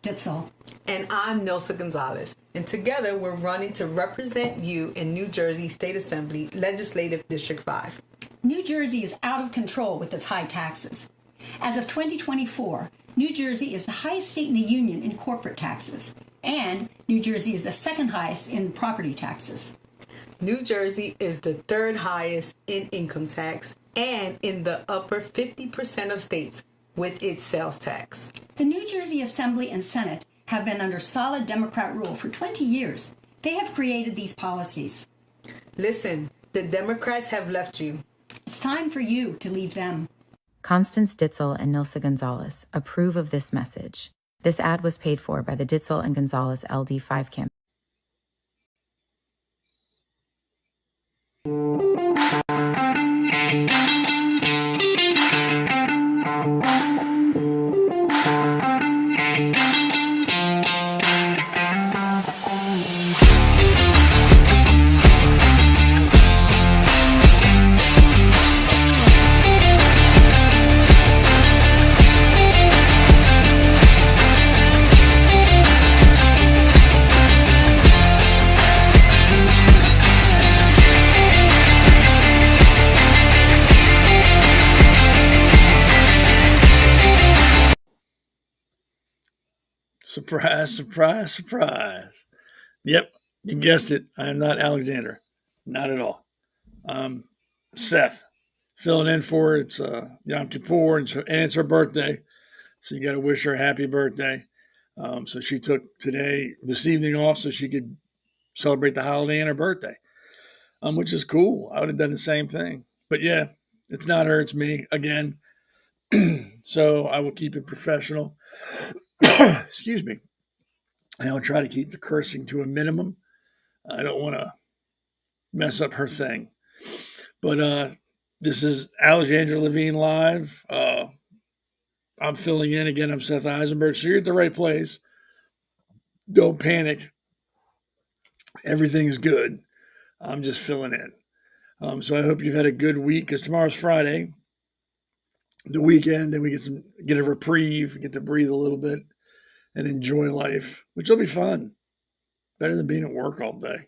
Ditzel. And I'm Nilsa Gonzalez. And together we're running to represent you in New Jersey State Assembly Legislative District 5. New Jersey is out of control with its high taxes. As of 2024, New Jersey is the highest state in the union in corporate taxes, and New Jersey is the second highest in property taxes. New Jersey is the third highest in income tax and in the upper 50% of states with its sales tax. The New Jersey Assembly and Senate have been under solid Democrat rule for 20 years. They have created these policies. Listen, the Democrats have left you. It's time for you to leave them. Constance Ditzel and Nilsa Gonzalez approve of this message. This ad was paid for by the Ditzel and Gonzalez LD5 campaign. Surprise, surprise, surprise. Yep, you guessed it. I am not Alexandra. Not at all. Seth, filling in for her. It's Yom Kippur, and it's her birthday. So you got to wish her a happy birthday. So she took this evening off so she could celebrate the holiday and her birthday, which is cool. I would have done the same thing. But yeah, it's not her, it's me again. So I will keep it professional. Excuse me. And I'll try to keep the cursing to a minimum. I don't want to mess up her thing. But this is Alexandra Levine live. I'm filling in again. I'm Seth Eisenberg. So you're at the right place. Don't panic. Everything's good. I'm just filling in. So I hope you've had a good week, because tomorrow's Friday, the weekend, and we get a reprieve, get to breathe a little bit and enjoy life, which will be fun. Better than being at work all day.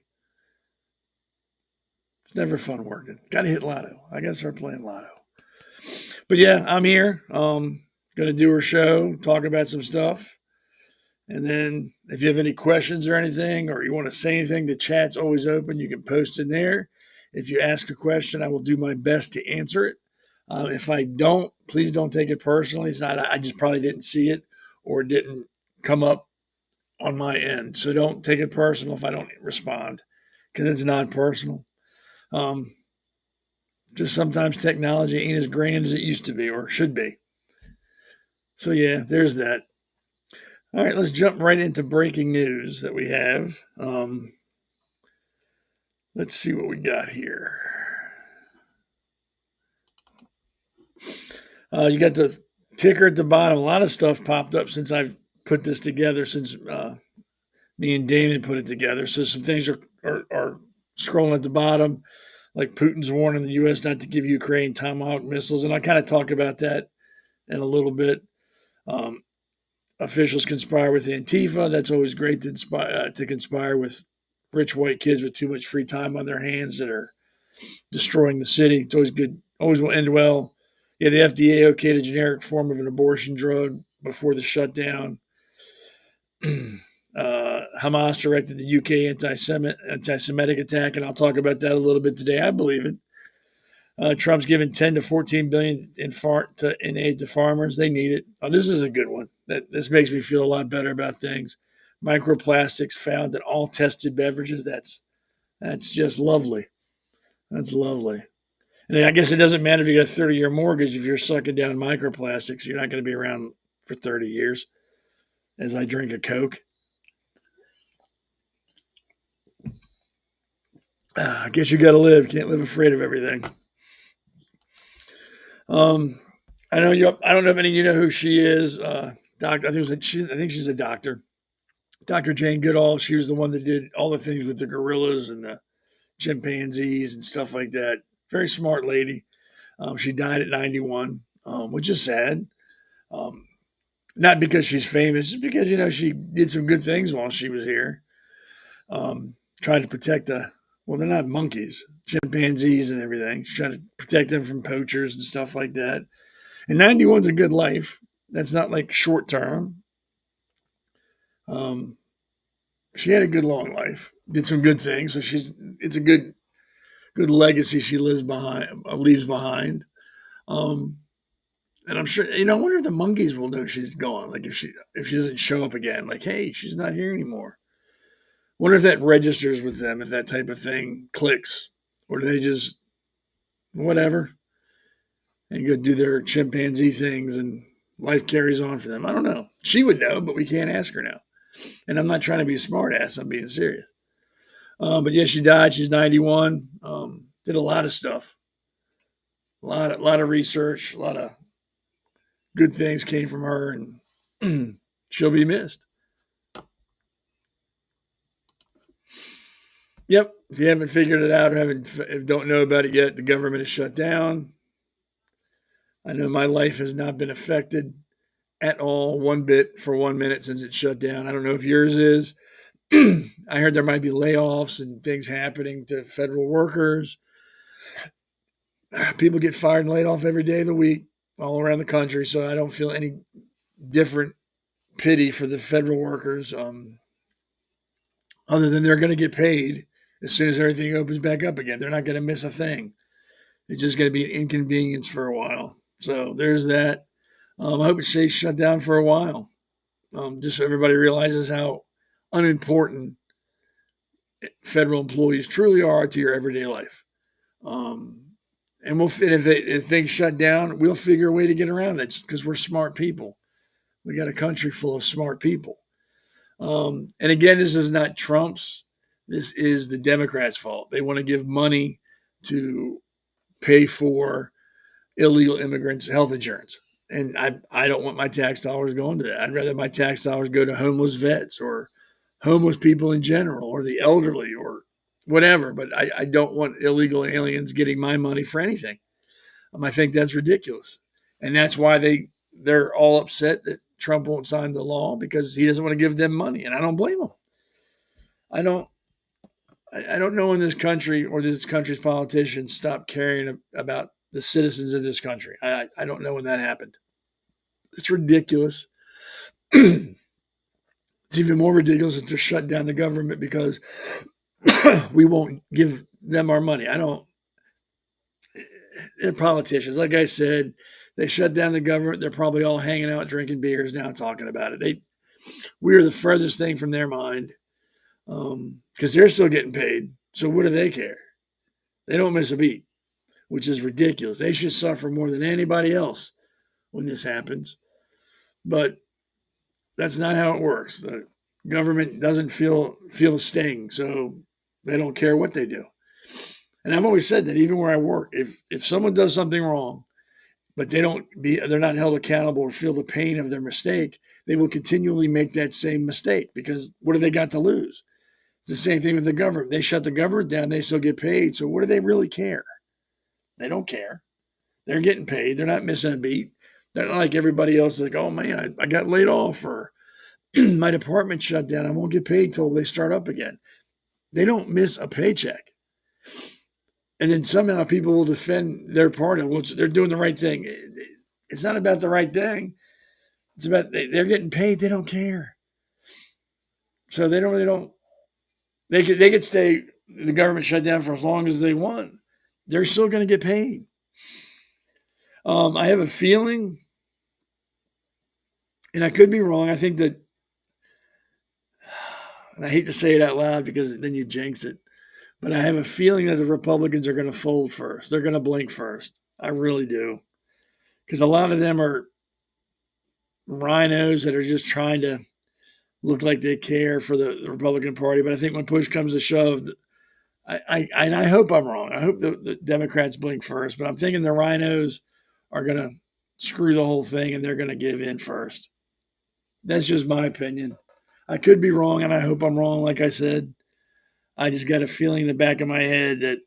It's never fun working. Got to hit lotto. I got to start playing lotto. But yeah, I'm here. Going to do her show, talk about some stuff. And then if you have any questions or anything, or you want to say anything, the chat's always open. You can post in there. If you ask a question, I will do my best to answer it. If I don't, please don't take it personally. It's not, I just probably didn't see it or didn't come up on my end. So don't take it personal if I don't respond, because it's not personal. Just sometimes technology ain't as grand as it used to be or should be. So yeah, there's that. All right, let's jump right into breaking news that we have. Let's see what we got here. You got the ticker at the bottom. A lot of stuff popped up since I've put this together, since me and Damon put it together. So some things are scrolling at the bottom, like Putin's warning the U.S. not to give Ukraine Tomahawk missiles. And I kind of talk about that in a little bit. Officials conspire with Antifa. That's always great to conspire with rich white kids with too much free time on their hands that are destroying the city. It's always good. Always will end well. Yeah, the FDA okayed a generic form of an abortion drug before the shutdown. Hamas directed the UK anti-Semitic attack, and I'll talk about that a little bit today. I believe it. Trump's given 10 to 14 billion in aid to farmers. They need it. Oh, this is a good one. This makes me feel a lot better about things. Microplastics found in all tested beverages. That's just lovely. That's lovely. And I guess it doesn't matter if you got a 30-year mortgage. If you're sucking down microplastics, you're not going to be around for 30 years. As I drink a Coke. I guess you got to live. Can't live afraid of everything. I know you. I don't know if any of you know who she is. Doctor. I think she's a doctor. Dr. Jane Goodall. She was the one that did all the things with the gorillas and the chimpanzees and stuff like that. Very smart lady. She died at 91, which is sad. Not because she's famous, just because, she did some good things while she was here. Tried to protect well, they're not monkeys, chimpanzees and everything. She tried to protect them from poachers and stuff like that. And 91's a good life. That's not like short term. She had a good long life, did some good things. So it's a good legacy she leaves behind. And I'm sure, I wonder if the monkeys will know she's gone. Like if she doesn't show up again, like, hey, she's not here anymore. Wonder if that registers with them, if that type of thing clicks, or do they just whatever and go do their chimpanzee things and life carries on for them? I don't know. She would know, but we can't ask her now. And I'm not trying to be a smart ass. I'm being serious. But yeah, she died. She's 91. Did a lot of stuff. A lot of research. A lot of good things came from her, and she'll be missed. Yep. If you haven't figured it out or don't know about it yet, the government is shut down. I know my life has not been affected at all, one bit, for 1 minute since it shut down. I don't know if yours is. I heard there might be layoffs and things happening to federal workers. People get fired and laid off every day of the week all around the country, so I don't feel any different pity for the federal workers, other than they're going to get paid as soon as everything opens back up again. They're not going to miss a thing. It's just going to be an inconvenience for a while. So there's that. I hope it stays shut down for a while, just so everybody realizes how unimportant federal employees truly are to your everyday life. And if things shut down, we'll figure a way to get around it because we're smart people. We got a country full of smart people. And again, this is not Trump's. This is the Democrats' fault. They want to give money to pay for illegal immigrants' health insurance. And I don't want my tax dollars going to that. I'd rather my tax dollars go to homeless vets or homeless people in general or the elderly or whatever. But I don't want illegal aliens getting my money for anything. I think that's ridiculous. And that's why they're all upset that Trump won't sign the law, because he doesn't want to give them money. And I don't blame him. I don't know when this country or this country's politicians stop caring about the citizens of this country. I don't know when that happened. It's ridiculous. It's even more ridiculous to shut down the government because we won't give them our money. They're politicians. Like I said, they shut down the government. They're probably all hanging out, drinking beers now, talking about it. We're the furthest thing from their mind, because they're still getting paid. So what do they care? They don't miss a beat, which is ridiculous. They should suffer more than anybody else when this happens. But that's not how it works. The government doesn't feel the sting, so they don't care what they do. And I've always said that even where I work, if someone does something wrong, but they're not held accountable or feel the pain of their mistake, they will continually make that same mistake, because what do they got to lose? It's the same thing with the government. They shut the government down, they still get paid. So what do they really care? They don't care. They're getting paid. They're not missing a beat. They're not like everybody else. Like, oh man, I got laid off, or my department shut down. I won't get paid till they start up again. They don't miss a paycheck. And then somehow people will defend their part of they're doing the right thing. It's not about the right thing. It's about they're getting paid. They don't care. So they don't. They could stay the government shut down for as long as they want. They're still going to get paid. I have a feeling, and I could be wrong. I think that, and I hate to say it out loud because then you jinx it, but I have a feeling that the Republicans are going to fold first. They're going to blink first. I really do. Because a lot of them are rhinos that are just trying to look like they care for the Republican Party. But I think when push comes to shove, I hope I'm wrong. I hope the Democrats blink first. But I'm thinking the rhinos are going to screw the whole thing and they're going to give in first. That's just my opinion. I could be wrong, and I hope I'm wrong, like I said. I just got a feeling in the back of my head that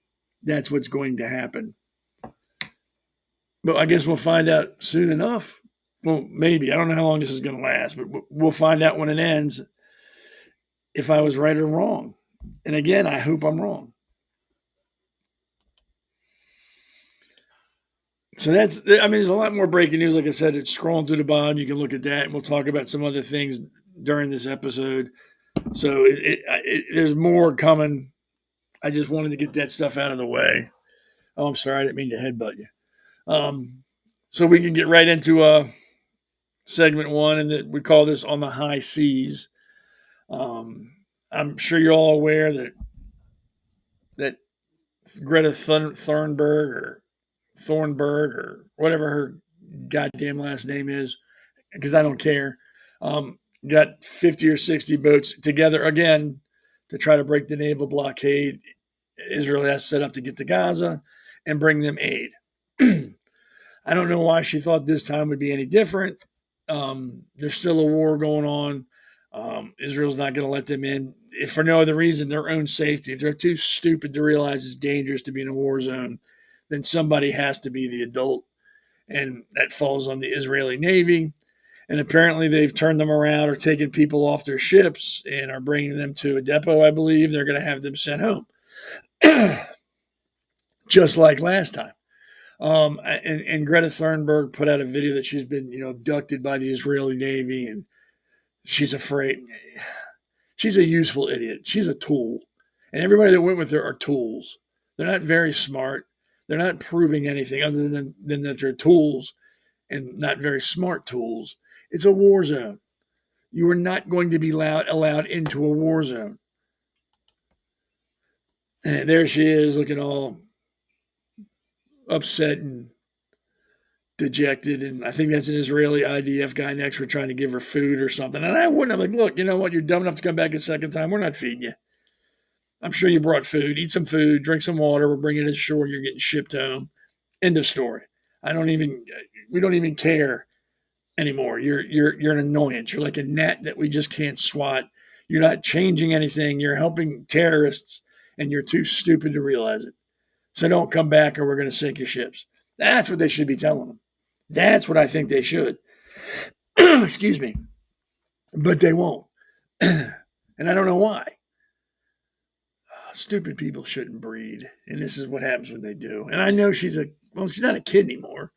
that's what's going to happen. But I guess we'll find out soon enough. well, maybe. I don't know how long this is going to last, but we'll find out when it ends if I was right or wrong. And again, I hope I'm wrong. So there's a lot more breaking news. Like I said, it's scrolling through the bottom. You can look at that, and we'll talk about some other things during this episode. So there's more coming. I just wanted to get that stuff out of the way. Oh, I'm sorry. I didn't mean to headbutt you. So we can get right into segment one, and we call this On the High Seas. I'm sure you're all aware that Greta Thornburg or whatever her goddamn last name is, because I don't care, got 50 or 60 boats together again to try to break the naval blockade Israel has set up to get to Gaza and bring them aid. I don't know why she thought this time would be any different. There's still a war going on. Israel's not going to let them in, if for no other reason, their own safety. If they're too stupid to realize it's dangerous to be in a war zone, then somebody has to be the adult, and that falls on the Israeli Navy. And apparently they've turned them around or taken people off their ships and are bringing them to a depot, I believe. They're going to have them sent home, just like last time. And Greta Thunberg put out a video that she's been, abducted by the Israeli Navy, and she's afraid. She's a useful idiot. She's a tool. And everybody that went with her are tools. They're not very smart. They're not proving anything other than that they're tools, and not very smart tools. It's a war zone. You are not going to be allowed into a war zone. And there she is, looking all upset and dejected. And I think that's an Israeli IDF guy next to her trying to give her food or something. And I wouldn't have, like, look, you know what? You're dumb enough to come back a second time. We're not feeding you. I'm sure you brought food. Eat some food, drink some water. We're bringing it to shore. You're getting shipped home. End of story. We don't even care anymore. You're an annoyance. You're like a gnat that we just can't swat. You're not changing anything. You're helping terrorists, and you're too stupid to realize it. So don't come back, or we're going to sink your ships. That's what they should be telling them. That's what I think they should. Excuse me. But they won't. And I don't know why. Stupid people shouldn't breed. And this is what happens when they do. And I know she's not a kid anymore,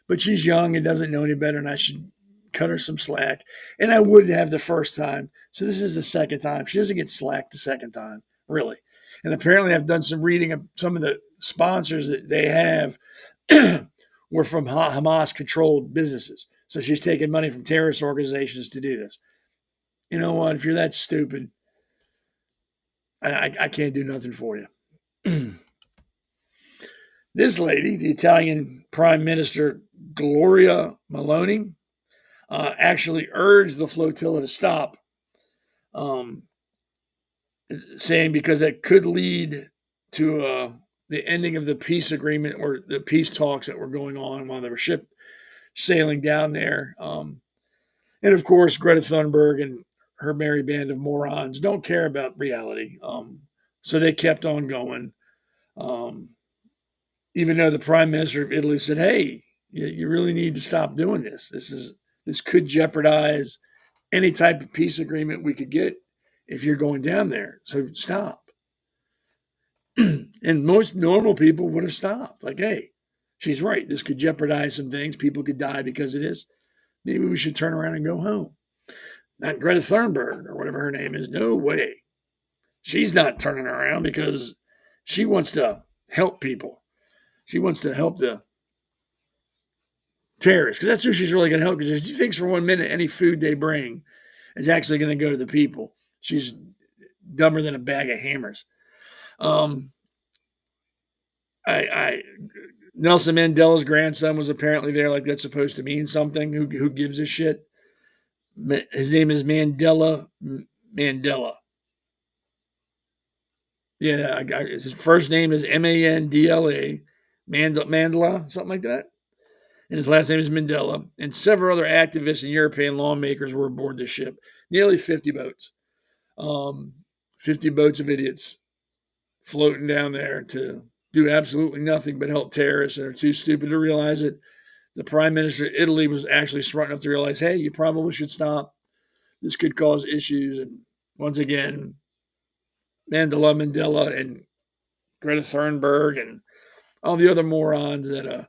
but she's young and doesn't know any better, and I should cut her some slack. And I would have the first time. So this is the second time. She doesn't get slack the second time, really. And apparently I've done some reading of some of the sponsors that they have were from Hamas-controlled businesses. So she's taking money from terrorist organizations to do this. You know what? If you're that stupid, I can't do nothing for you. This lady, the Italian Prime Minister Gloria Meloni, actually urged the flotilla to stop, saying because that could lead to the ending of the peace agreement or the peace talks that were going on while they were ship sailing down there. And of course, Greta Thunberg and her merry band of morons don't care about reality. So they kept on going. Even though the Prime Minister of Italy said, hey, you really need to stop doing this. This could jeopardize any type of peace agreement we could get if you're going down there. So stop. And most normal people would have stopped. Like, hey, she's right. This could jeopardize some things. People could die because of this. Maybe we should turn around and go home. Not Greta Thunberg or whatever her name is. No way. She's not turning around because she wants to help people. She wants to help the terrorists, because that's who she's really going to help. Because she thinks for 1 minute any food they bring is actually going to go to the people. She's dumber than a bag of hammers. Nelson Mandela's grandson was apparently there, like that's supposed to mean something. Who gives a shit? His name is Mandela. Yeah, his first name is Mandla, Mandela, something like that. And his last name is Mandela. And several other activists and European lawmakers were aboard the ship. Nearly 50 boats. 50 boats of idiots floating down there to do absolutely nothing but help terrorists and are too stupid to realize it. the prime minister of Italy was actually smart enough to realize, hey, you probably should stop. This could cause issues. And once again, Mandela and Greta Thunberg and all the other morons that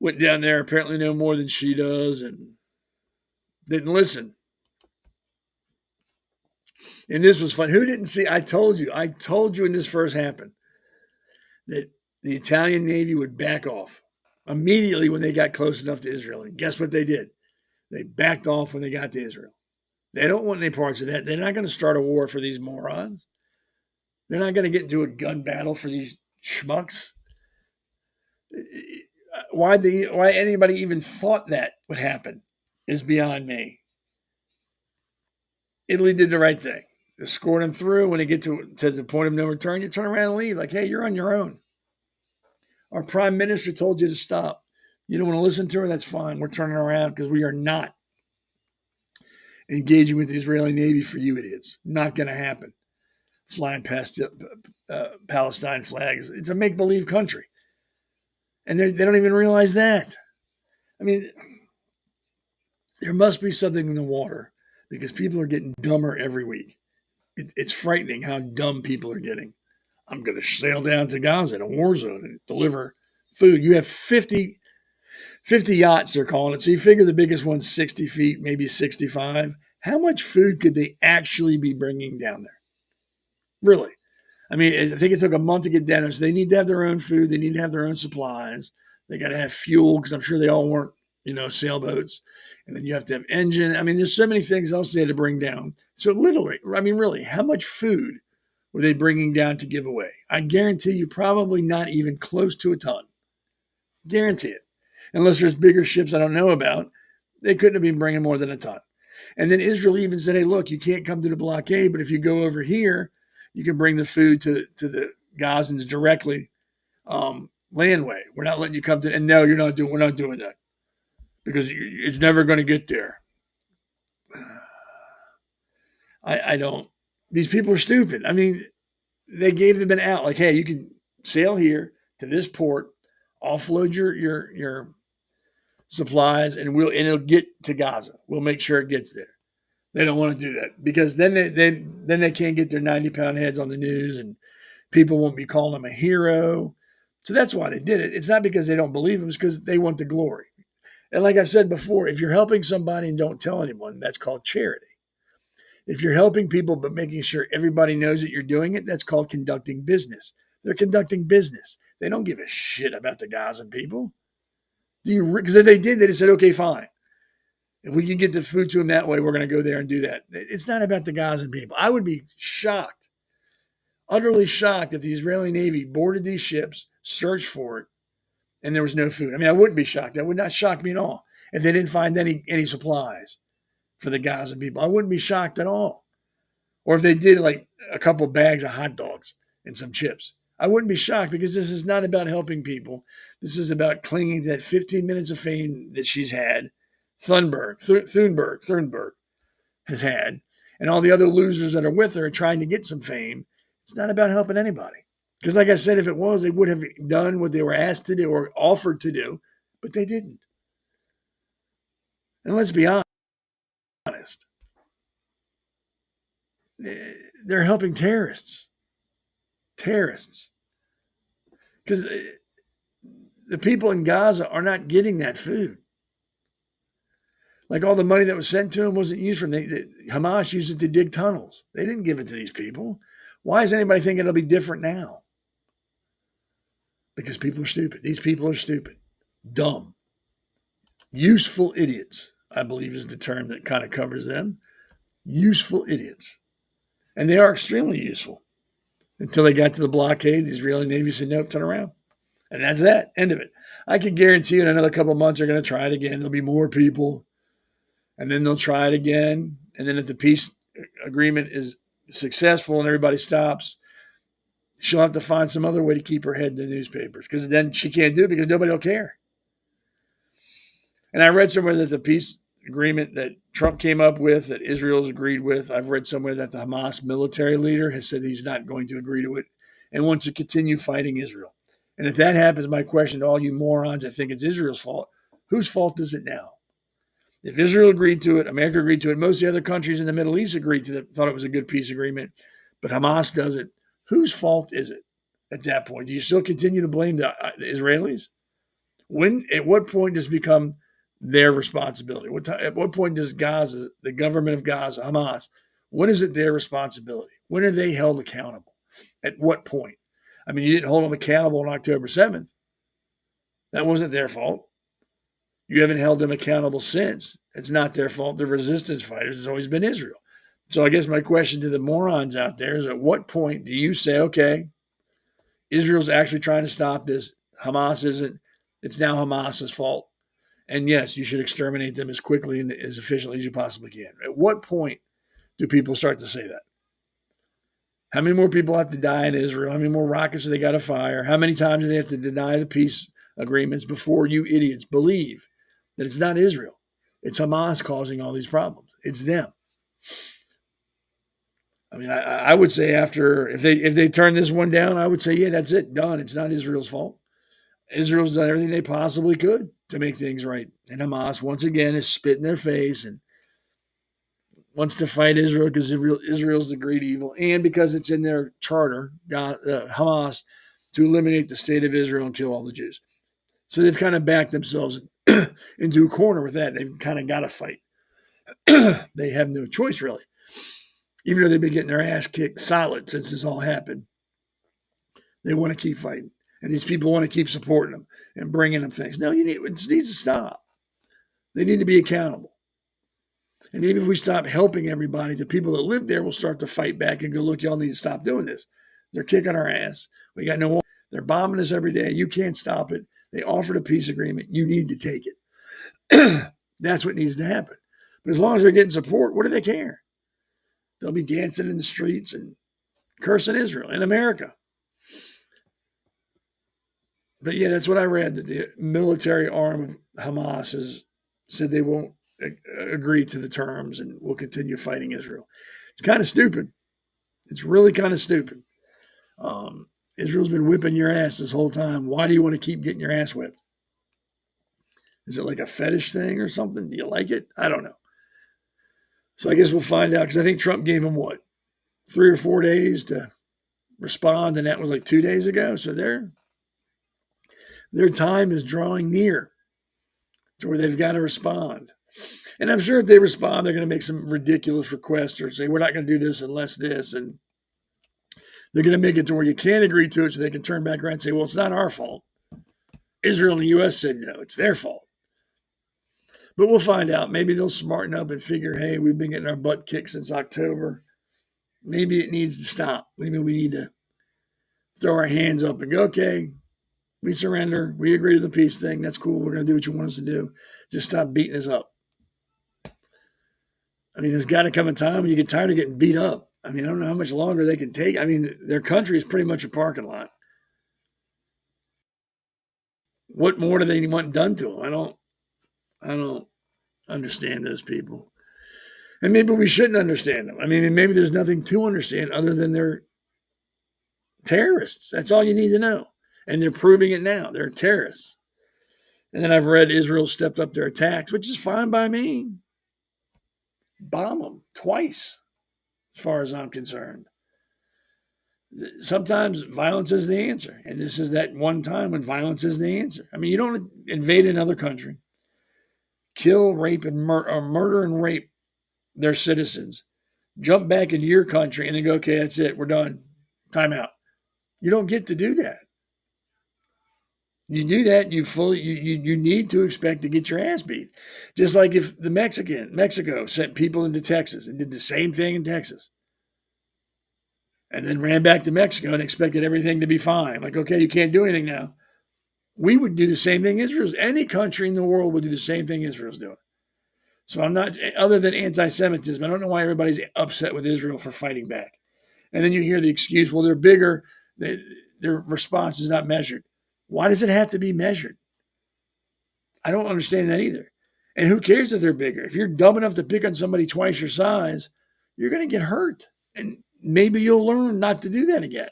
went down there apparently know more than she does and didn't listen. And this was fun. Who didn't see? I told you when this first happened that the Italian Navy would back off immediately when they got close enough to Israel. And guess what they did? They backed off when they got to Israel. They don't want any parts of that. They're not going to start a war for these morons. They're not going to get into a gun battle for these schmucks. Why anybody even thought that would happen is beyond me. Italy did the right thing. They scored them through. When they get to the point of no return, you turn around and leave. Like, hey, you're on your own. Our prime minister told you to stop. You don't want to listen to her? That's fine. We're turning around because we are not engaging with the Israeli Navy for you idiots. Not going to happen. Flying past Palestine flags. It's a make-believe country. And they don't even realize that. I mean, there must be something in the water because people are getting dumber every week. It's frightening how dumb people are getting. I'm going to sail down to Gaza in a war zone and deliver food. You have 50 yachts, they're calling it. So you figure the biggest one's 60 feet, maybe 65. How much food could they actually be bringing down there? Really? I mean, I think it took a month to get down there. So they need to have their own food. They need to have their own supplies. They got to have fuel because I'm sure they all weren't, sailboats. And then you have to have engine. I mean, there's so many things else they had to bring down. So literally, I mean, really, how much food were they bringing down to give away? I guarantee you probably not even close to a ton. Guarantee it. Unless there's bigger ships I don't know about, they couldn't have been bringing more than a ton. And then Israel even said, hey, look, you can't come to the blockade, but if you go over here, you can bring the food to the Gazans directly landway. We're not letting you come to, and no, we're not doing that because it's never going to get there. I don't. These people are stupid. I mean, they gave them an out. Like, hey, you can sail here to this port, offload your supplies, and it'll get to Gaza. We'll make sure it gets there. They don't want to do that because then they can't get their 90-pound heads on the news, and people won't be calling them a hero. So that's why they did it. It's not because they don't believe them. It's because they want the glory. And like I've said before, if you're helping somebody and don't tell anyone, that's called charity. If you're helping people but making sure everybody knows that you're doing it, that's called conducting business. They're conducting business. They don't give a shit about the Gazan people. Because if they did, they just said, okay, fine. If we can get the food to them that way, we're going to go there and do that. It's not about the Gazan people. I would be shocked, utterly shocked if the Israeli Navy boarded these ships, searched for it, and there was no food. I mean, I wouldn't be shocked. That would not shock me at all if they didn't find any supplies for the Gazan people. I wouldn't be shocked at all. Or if they did like a couple bags of hot dogs and some chips. I wouldn't be shocked because this is not about helping people. This is about clinging to that 15 minutes of fame that she's had. Thunberg has had, and all the other losers that are with her are trying to get some fame. It's not about helping anybody. Because like I said, if it was, they would have done what they were asked to do or offered to do, but they didn't. And let's be honest. They're helping terrorists. Because the people in Gaza are not getting that food. Like all the money that was sent to them wasn't used for them. Hamas used it to dig tunnels. They didn't give it to these people. Why is anybody thinking it'll be different now? Because people are stupid. These people are stupid. Dumb. Useful idiots, I believe is the term that kind of covers them. Useful idiots. And they are extremely useful. Until they got to the blockade, the Israeli Navy said, nope, turn around. And that's that. End of it. I can guarantee you in another couple of months they're going to try it again. There'll be more people. And then they'll try it again. And then if the peace agreement is successful and everybody stops, she'll have to find some other way to keep her head in the newspapers because then she can't do it because nobody will care. And I read somewhere that the peace agreement that Trump came up with, that Israel's agreed with, I've read somewhere that the Hamas military leader has said he's not going to agree to it and wants to continue fighting Israel. And if that happens, my question to all you morons that think it's Israel's fault, whose fault is it now? If Israel agreed to it, America agreed to it, most of the other countries in the Middle East agreed to it, thought it was a good peace agreement, but Hamas doesn't, whose fault is it at that point? Do you still continue to blame the Israelis? At what point does it become their responsibility? At what point does Gaza, the government of Gaza, Hamas, when is it their responsibility? When are they held accountable? At what point? I mean, you didn't hold them accountable on October 7th. That wasn't their fault. You haven't held them accountable since. It's not their fault. They're resistance fighters. It's always been Israel. So I guess my question to the morons out there is, at what point do you say, okay, Israel's actually trying to stop this. Hamas isn't. It's now Hamas's fault. And yes, you should exterminate them as quickly and as efficiently as you possibly can. At what point do people start to say that? How many more people have to die in Israel? How many more rockets do they got to fire? How many times do they have to deny the peace agreements before you idiots believe that it's not Israel? It's Hamas causing all these problems. It's them. I mean, I would say after, if they turn this one down, I would say, yeah, that's it. Done. It's not Israel's fault. Israel's done everything they possibly could to make things right. And Hamas, once again, is spit in their face and wants to fight Israel because Israel's the great evil, and because it's in their charter, Hamas, to eliminate the state of Israel and kill all the Jews. So they've kind of backed themselves into a corner with that. They've kind of got to fight. They have no choice, really. Even though they've been getting their ass kicked solid since this all happened, they want to keep fighting. And these people want to keep supporting them and bringing them things. No, it needs to stop. They need to be accountable. And even if we stop helping everybody, the people that live there will start to fight back and go, look, y'all need to stop doing this. They're kicking our ass. We got no more. They're bombing us every day. You can't stop it. They offered a peace agreement. You need to take it. That's what needs to happen. But as long as they're getting support, what do they care? They'll be dancing in the streets and cursing Israel and America. But yeah, that's what I read, that the military arm of Hamas has said they won't agree to the terms and will continue fighting Israel. It's kind of stupid. It's really kind of stupid. Israel's been whipping your ass this whole time. Why do you want to keep getting your ass whipped? Is it like a fetish thing or something? Do you like it? I don't know. So I guess we'll find out, because I think Trump gave them, 3 or 4 days to respond, and that was like 2 days ago. So their time is drawing near to where they've got to respond. And I'm sure if they respond, they're going to make some ridiculous request or say, we're not going to do this unless this. And they're going to make it to where you can't agree to it, so they can turn back around and say, well, it's not our fault. Israel and the U.S. said no, it's their fault. But we'll find out. Maybe they'll smarten up and figure, hey, we've been getting our butt kicked since October. Maybe it needs to stop. Maybe we need to throw our hands up and go, okay, we surrender. We agree to the peace thing. That's cool. We're going to do what you want us to do. Just stop beating us up. I mean, there's got to come a time when you get tired of getting beat up. I mean, I don't know how much longer they can take. I mean, their country is pretty much a parking lot. What more do they want done to them? I don't understand those people. And maybe we shouldn't understand them. I mean, maybe there's nothing to understand other than they're terrorists. That's all you need to know. And they're proving it now. They're terrorists. And then I've read Israel stepped up their attacks, which is fine by me. Bomb them twice, as far as I'm concerned. Sometimes violence is the answer. And this is that one time when violence is the answer. I mean, you don't invade another country, kill, rape, and murder and rape their citizens, jump back into your country, and then go, okay, that's it. We're done. Time out. You don't get to do that. You do that, you need to expect to get your ass beat. Just like if Mexico sent people into Texas and did the same thing in Texas, and then ran back to Mexico and expected everything to be fine. Like, okay, you can't do anything now. We would do the same thing any country in the world would do the same thing Israel's doing. So I'm not, other than anti-Semitism, I don't know why everybody's upset with Israel for fighting back. And then you hear the excuse, well, they're bigger, their response is not measured. Why does it have to be measured? I don't understand that either. And who cares if they're bigger? If you're dumb enough to pick on somebody twice your size, you're going to get hurt. And maybe you'll learn not to do that again.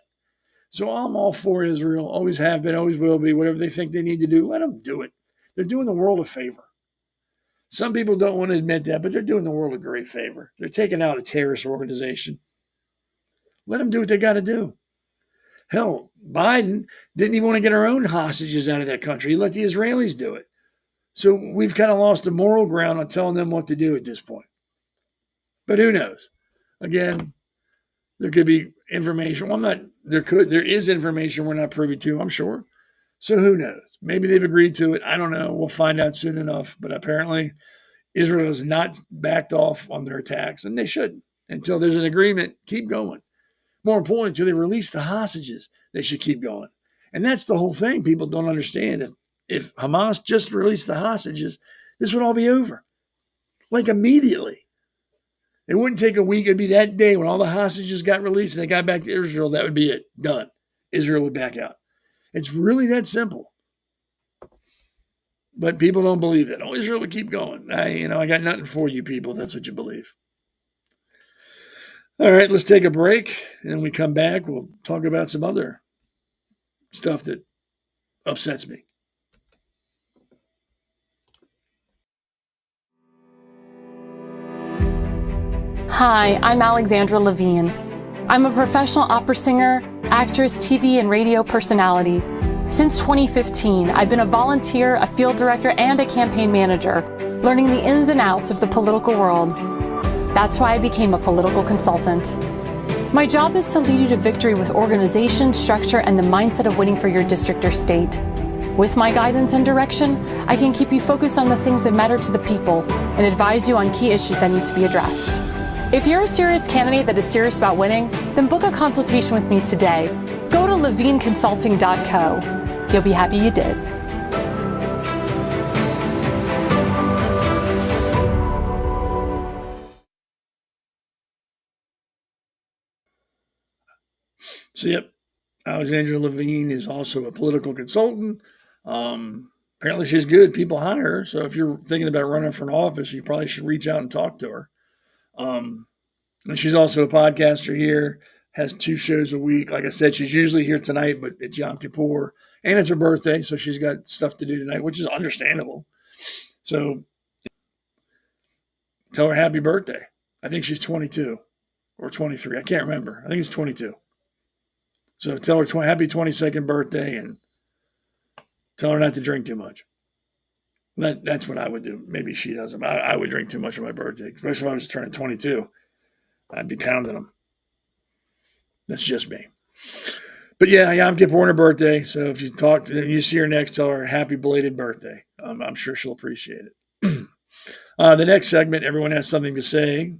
So I'm all for Israel, always have been, always will be. Whatever they think they need to do, let them do it. They're doing the world a favor. Some people don't want to admit that, but they're doing the world a great favor. They're taking out a terrorist organization. Let them do what they got to do. Hell, Biden didn't even want to get our own hostages out of that country. He let the Israelis do it. So we've kind of lost the moral ground on telling them what to do at this point. But who knows? Again, there could be information. Well, there is information we're not privy to, I'm sure. So who knows? Maybe they've agreed to it. I don't know. We'll find out soon enough. But apparently, Israel has not backed off on their attacks, and they shouldn't. Until there's an agreement, keep going. More importantly, until they release the hostages, they should keep going. And that's the whole thing people don't understand. If Hamas just released the hostages, this would all be over. Like immediately. It wouldn't take a week. It'd be that day when all the hostages got released and they got back to Israel. That would be it. Done. Israel would back out. It's really that simple. But people don't believe that. Oh, Israel would keep going. I got nothing for you people. That's what you believe. All right, let's take a break. And when we come back, we'll talk about some other stuff that upsets me. Hi, I'm Alexandra Levine. I'm a professional opera singer, actress, TV, and radio personality. Since 2015, I've been a volunteer, a field director, and a campaign manager, learning the ins and outs of the political world. That's why I became a political consultant. My job is to lead you to victory with organization, structure, and the mindset of winning for your district or state. With my guidance and direction, I can keep you focused on the things that matter to the people and advise you on key issues that need to be addressed. If you're a serious candidate that is serious about winning, then book a consultation with me today. Go to levineconsulting.co. You'll be happy you did. So, yep, Alexandra Levine is also a political consultant. Apparently she's good. People hire her. So if you're thinking about running for an office, you probably should reach out and talk to her. And she's also a podcaster here, has 2 shows a week. Like I said, she's usually here tonight, but it's Yom Kippur and it's her birthday. So she's got stuff to do tonight, which is understandable. So tell her happy birthday. I think she's 22 or 23. I can't remember. I think it's 22. So tell her happy 22nd birthday and tell her not to drink too much. That's what I would do. Maybe she doesn't. I would drink too much on my birthday, especially if I was turning 22. I'd be pounding them. That's just me. But yeah, Yom Kippur on her birthday. So if you talk to her, you see her next, tell her happy belated birthday. I'm sure she'll appreciate it. The next segment, everyone has something to say.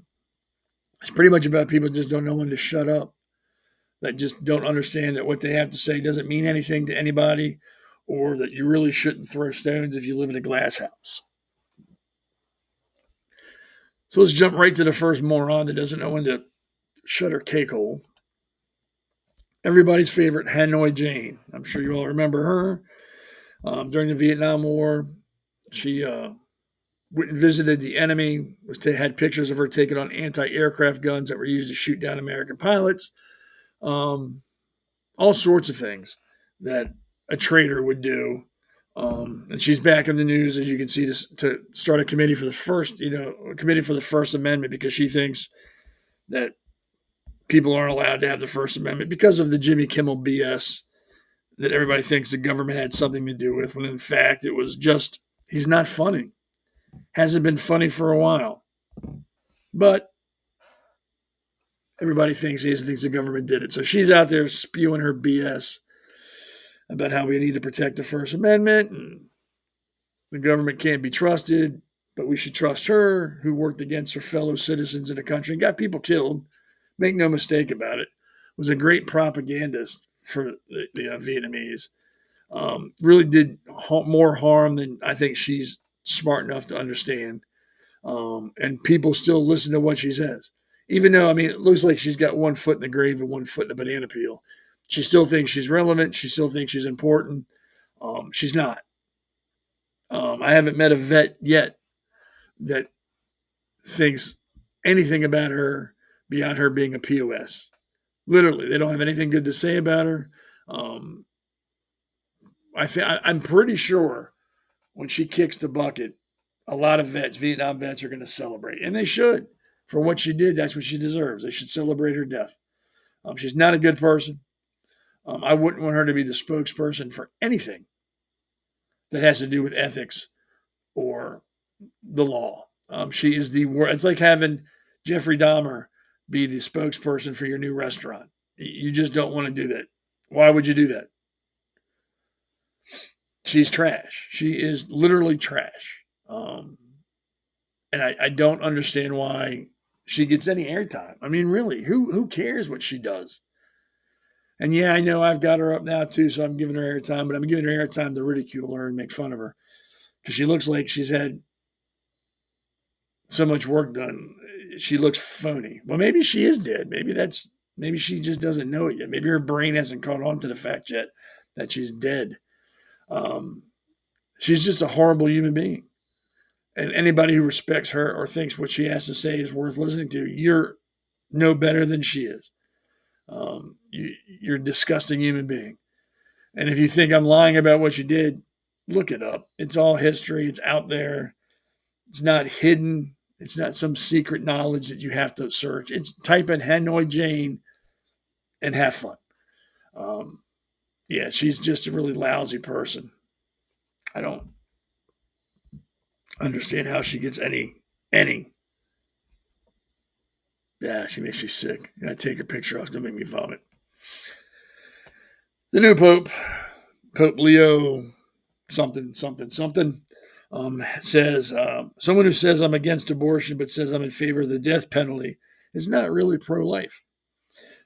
It's pretty much about people just don't know when to shut up. That just don't understand that what they have to say doesn't mean anything to anybody, or that you really shouldn't throw stones if you live in a glass house. So let's jump right to the first moron that doesn't know when to shut her cake hole. Everybody's favorite Hanoi Jane. I'm sure you all remember her. During the Vietnam War, she went and visited the enemy, had pictures of her taken on anti-aircraft guns that were used to shoot down American pilots. All sorts of things that a traitor would do. And she's back in the news, as you can see, to start a committee for the First Amendment, because she thinks that people aren't allowed to have the First Amendment because of the Jimmy Kimmel BS that everybody thinks the government had something to do with, when in fact it was just, he's not funny. Hasn't been funny for a while. But everybody thinks the government did it. So she's out there spewing her BS about how we need to protect the First Amendment and the government can't be trusted, but we should trust her, who worked against her fellow citizens in the country and got people killed. Make no mistake about it. Was a great propagandist for the Vietnamese. Really did more harm than I think she's smart enough to understand. And people still listen to what she says. Even though, it looks like she's got one foot in the grave and one foot in a banana peel. She still thinks she's relevant. She still thinks she's important. She's not. I haven't met a vet yet that thinks anything about her beyond her being a POS. Literally, they don't have anything good to say about her. Um, I'm pretty sure when she kicks the bucket, a lot of Vietnam vets are going to celebrate, and they should. For what she did, that's what she deserves. They should celebrate her death. She's not a good person. I wouldn't want her to be the spokesperson for anything that has to do with ethics or the law. She is the worst. It's like having Jeffrey Dahmer be the spokesperson for your new restaurant. You just don't want to do that. Why would you do that? She's trash. She is literally trash. And I don't understand why she gets any airtime. I mean, really, who cares what she does? And yeah, I know I've got her up now too, so I'm giving her airtime, but I'm giving her airtime to ridicule her and make fun of her because she looks like she's had so much work done. She looks phony. Well, maybe she is dead. Maybe she just doesn't know it yet. Maybe her brain hasn't caught on to the fact yet that she's dead. She's just a horrible human being. And anybody who respects her or thinks what she has to say is worth listening to, you're no better than she is. You're a disgusting human being. And if you think I'm lying about what you did, look it up. It's all history. It's out there. It's not hidden. It's not some secret knowledge that you have to search. It's type in Hanoi Jane and have fun. Yeah, she's just a really lousy person. I don't understand how she gets any. Yeah, she makes me sick. And I take her picture off. It's going to make me vomit. The new Pope, Pope Leo something, says, someone who says I'm against abortion but says I'm in favor of the death penalty is not really pro-life.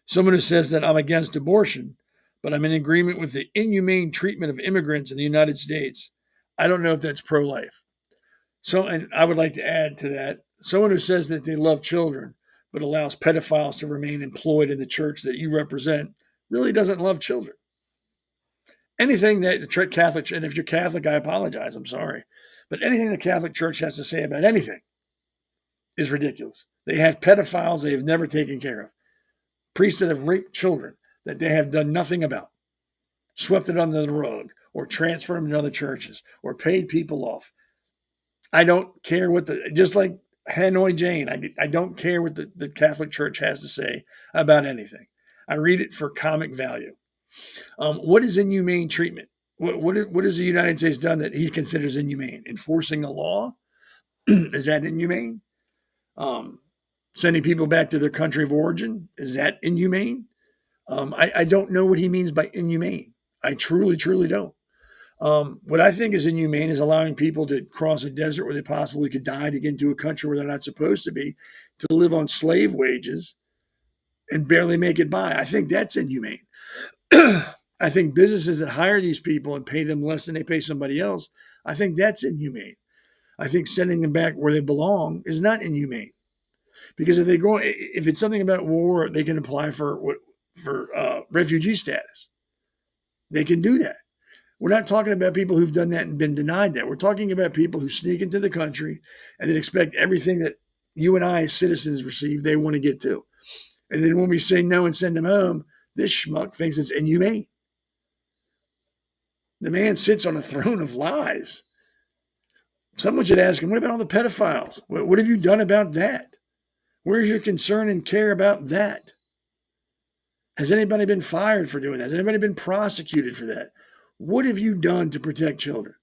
Someone who says that I'm against abortion but I'm in agreement with the inhumane treatment of immigrants in the United States, I don't know if that's pro-life. So, and I would like to add to that, someone who says that they love children but allows pedophiles to remain employed in the church that you represent really doesn't love children. Anything that the Catholic, and if you're Catholic, I apologize, I'm sorry, but anything the Catholic Church has to say about anything is ridiculous. They have pedophiles they have never taken care of. Priests that have raped children that they have done nothing about, swept it under the rug, or transferred them to other churches, or paid people off. I don't care what just like Hanoi Jane, I don't care what the Catholic Church has to say about anything. I read it for comic value. What is inhumane treatment? What has the United States done that he considers inhumane? Enforcing a law? Is that inhumane? Sending people back to their country of origin? Is that inhumane? I don't know what he means by inhumane. I truly don't. What I think is inhumane is allowing people to cross a desert where they possibly could die to get into a country where they're not supposed to be, to live on slave wages and barely make it by. I think that's inhumane. I think businesses that hire these people and pay them less than they pay somebody else, I think that's inhumane. I think sending them back where they belong is not inhumane. Because if it's something about war, they can apply for refugee status. They can do that. We're not talking about people who've done that and been denied that. We're talking about people who sneak into the country and then expect everything that you and I as citizens receive, they want to get too. And then when we say no and send them home, this schmuck thinks it's inhumane. The man sits on a throne of lies. Someone should ask him, what about all the pedophiles? What have you done about that? Where's your concern and care about that? Has anybody been fired for doing that? Has anybody been prosecuted for that? What have you done to protect children?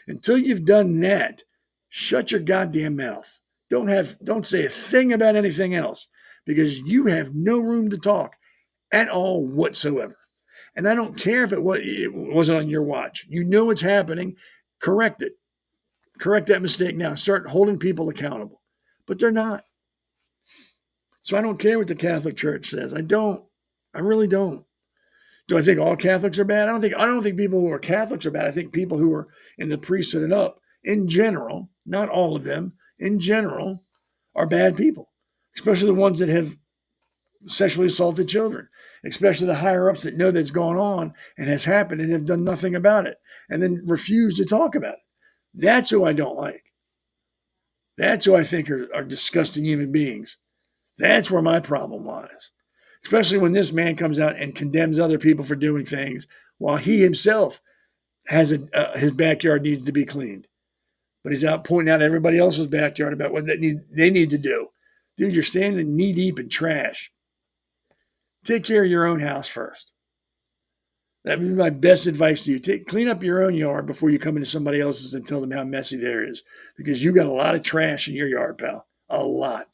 Until you've done that, shut your goddamn mouth. Don't say a thing about anything else because you have no room to talk at all whatsoever. And I don't care if it wasn't on your watch. You know it's happening. Correct it. Correct that mistake now. Start holding people accountable. But they're not. So I don't care what the Catholic Church says. I don't. I really don't. Do I think all Catholics are bad? I don't think people who are Catholics are bad. I think people who are in the priesthood and up, in general, not all of them, in general, are bad people. Especially the ones that have sexually assaulted children. Especially the higher ups that know that's going on and has happened and have done nothing about it. And then refuse to talk about it. That's who I don't like. That's who I think are disgusting human beings. That's where my problem lies. especially when this man comes out and condemns other people for doing things while he himself has his backyard needs to be cleaned. But he's out pointing out everybody else's backyard about what they need to do. Dude, you're standing knee deep in trash. Take care of your own house first. That would be my best advice to you. Clean up your own yard before you come into somebody else's and tell them how messy there is. Because you got a lot of trash in your yard, pal. A lot.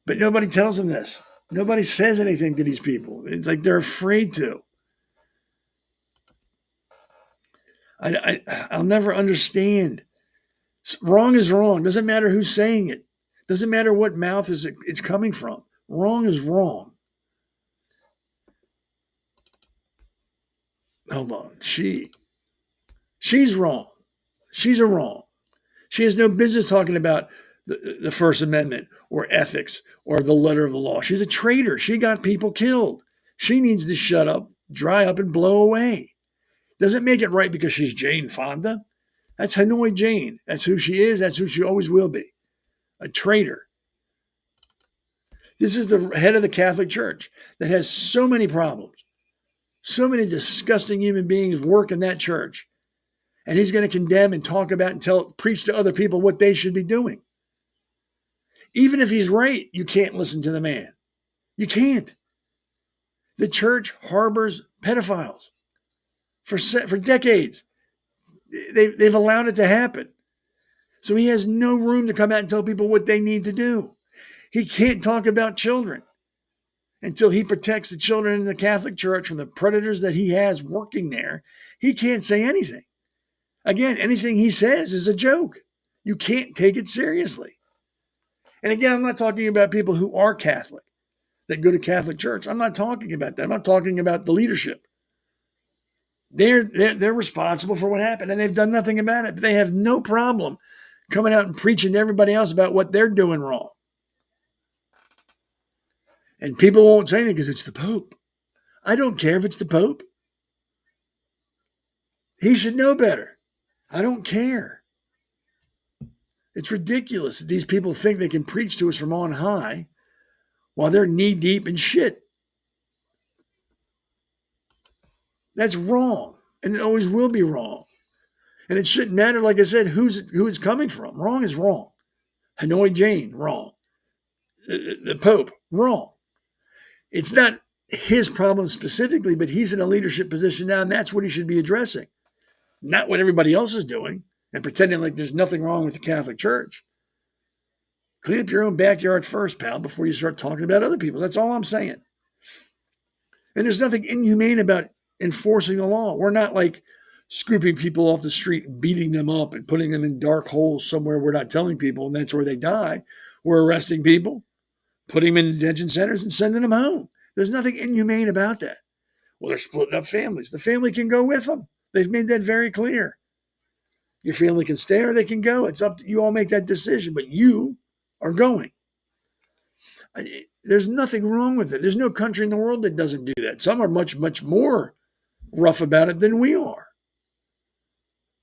But nobody tells them this. Nobody says anything to these people. It's like they're afraid to. I'll never understand. Wrong is wrong. Doesn't matter who's saying it. Doesn't matter what mouth it's coming from. Wrong is wrong. Hold on. She's wrong. She's a wrong. She has no business talking about the First Amendment or ethics or the letter of the law. She's a traitor. She got people killed. She needs to shut up, dry up, and blow away. Doesn't make it right because she's Jane Fonda. That's Hanoi Jane. That's who she is. That's who she always will be. A traitor. This is the head of the Catholic Church that has so many problems. So many disgusting human beings work in that church. And he's going to condemn and talk about and preach to other people what they should be doing. Even if he's right, you can't listen to the man. You can't. The church harbors pedophiles for decades. They've allowed it to happen. So he has no room to come out and tell people what they need to do. He can't talk about children until he protects the children in the Catholic Church from the predators that he has working there. He can't say anything. Again, anything he says is a joke. You can't take it seriously. And again, I'm not talking about people who are Catholic that go to Catholic church. I'm not talking about that. I'm not talking about the leadership. They're responsible for what happened, and they've done nothing about it. But they have no problem coming out and preaching to everybody else about what they're doing wrong. And people won't say anything because it's the Pope. I don't care if it's the Pope. He should know better. I don't care. It's ridiculous that these people think they can preach to us from on high while they're knee deep in shit. That's wrong. And it always will be wrong. And it shouldn't matter, like I said, who it's coming from. Wrong is wrong. Hanoi Jane, wrong. The Pope, wrong. It's not his problem specifically, but he's in a leadership position now, and that's what he should be addressing. Not what everybody else is doing and pretending like there's nothing wrong with the Catholic Church. Clean up your own backyard first, pal, before you start talking about other people. That's all I'm saying. And there's nothing inhumane about enforcing the law. We're not like scooping people off the street and beating them up and putting them in dark holes somewhere we're not telling people, and that's where they die. We're arresting people, putting them in detention centers, and sending them home. There's nothing inhumane about that. Well, they're splitting up families. The family can go with them. They've made that very clear. Your family can stay or they can go. It's up to you. All make that decision, but you are going. There's nothing wrong with it. There's no country in the world that doesn't do that. Some are much, much more rough about it than we are.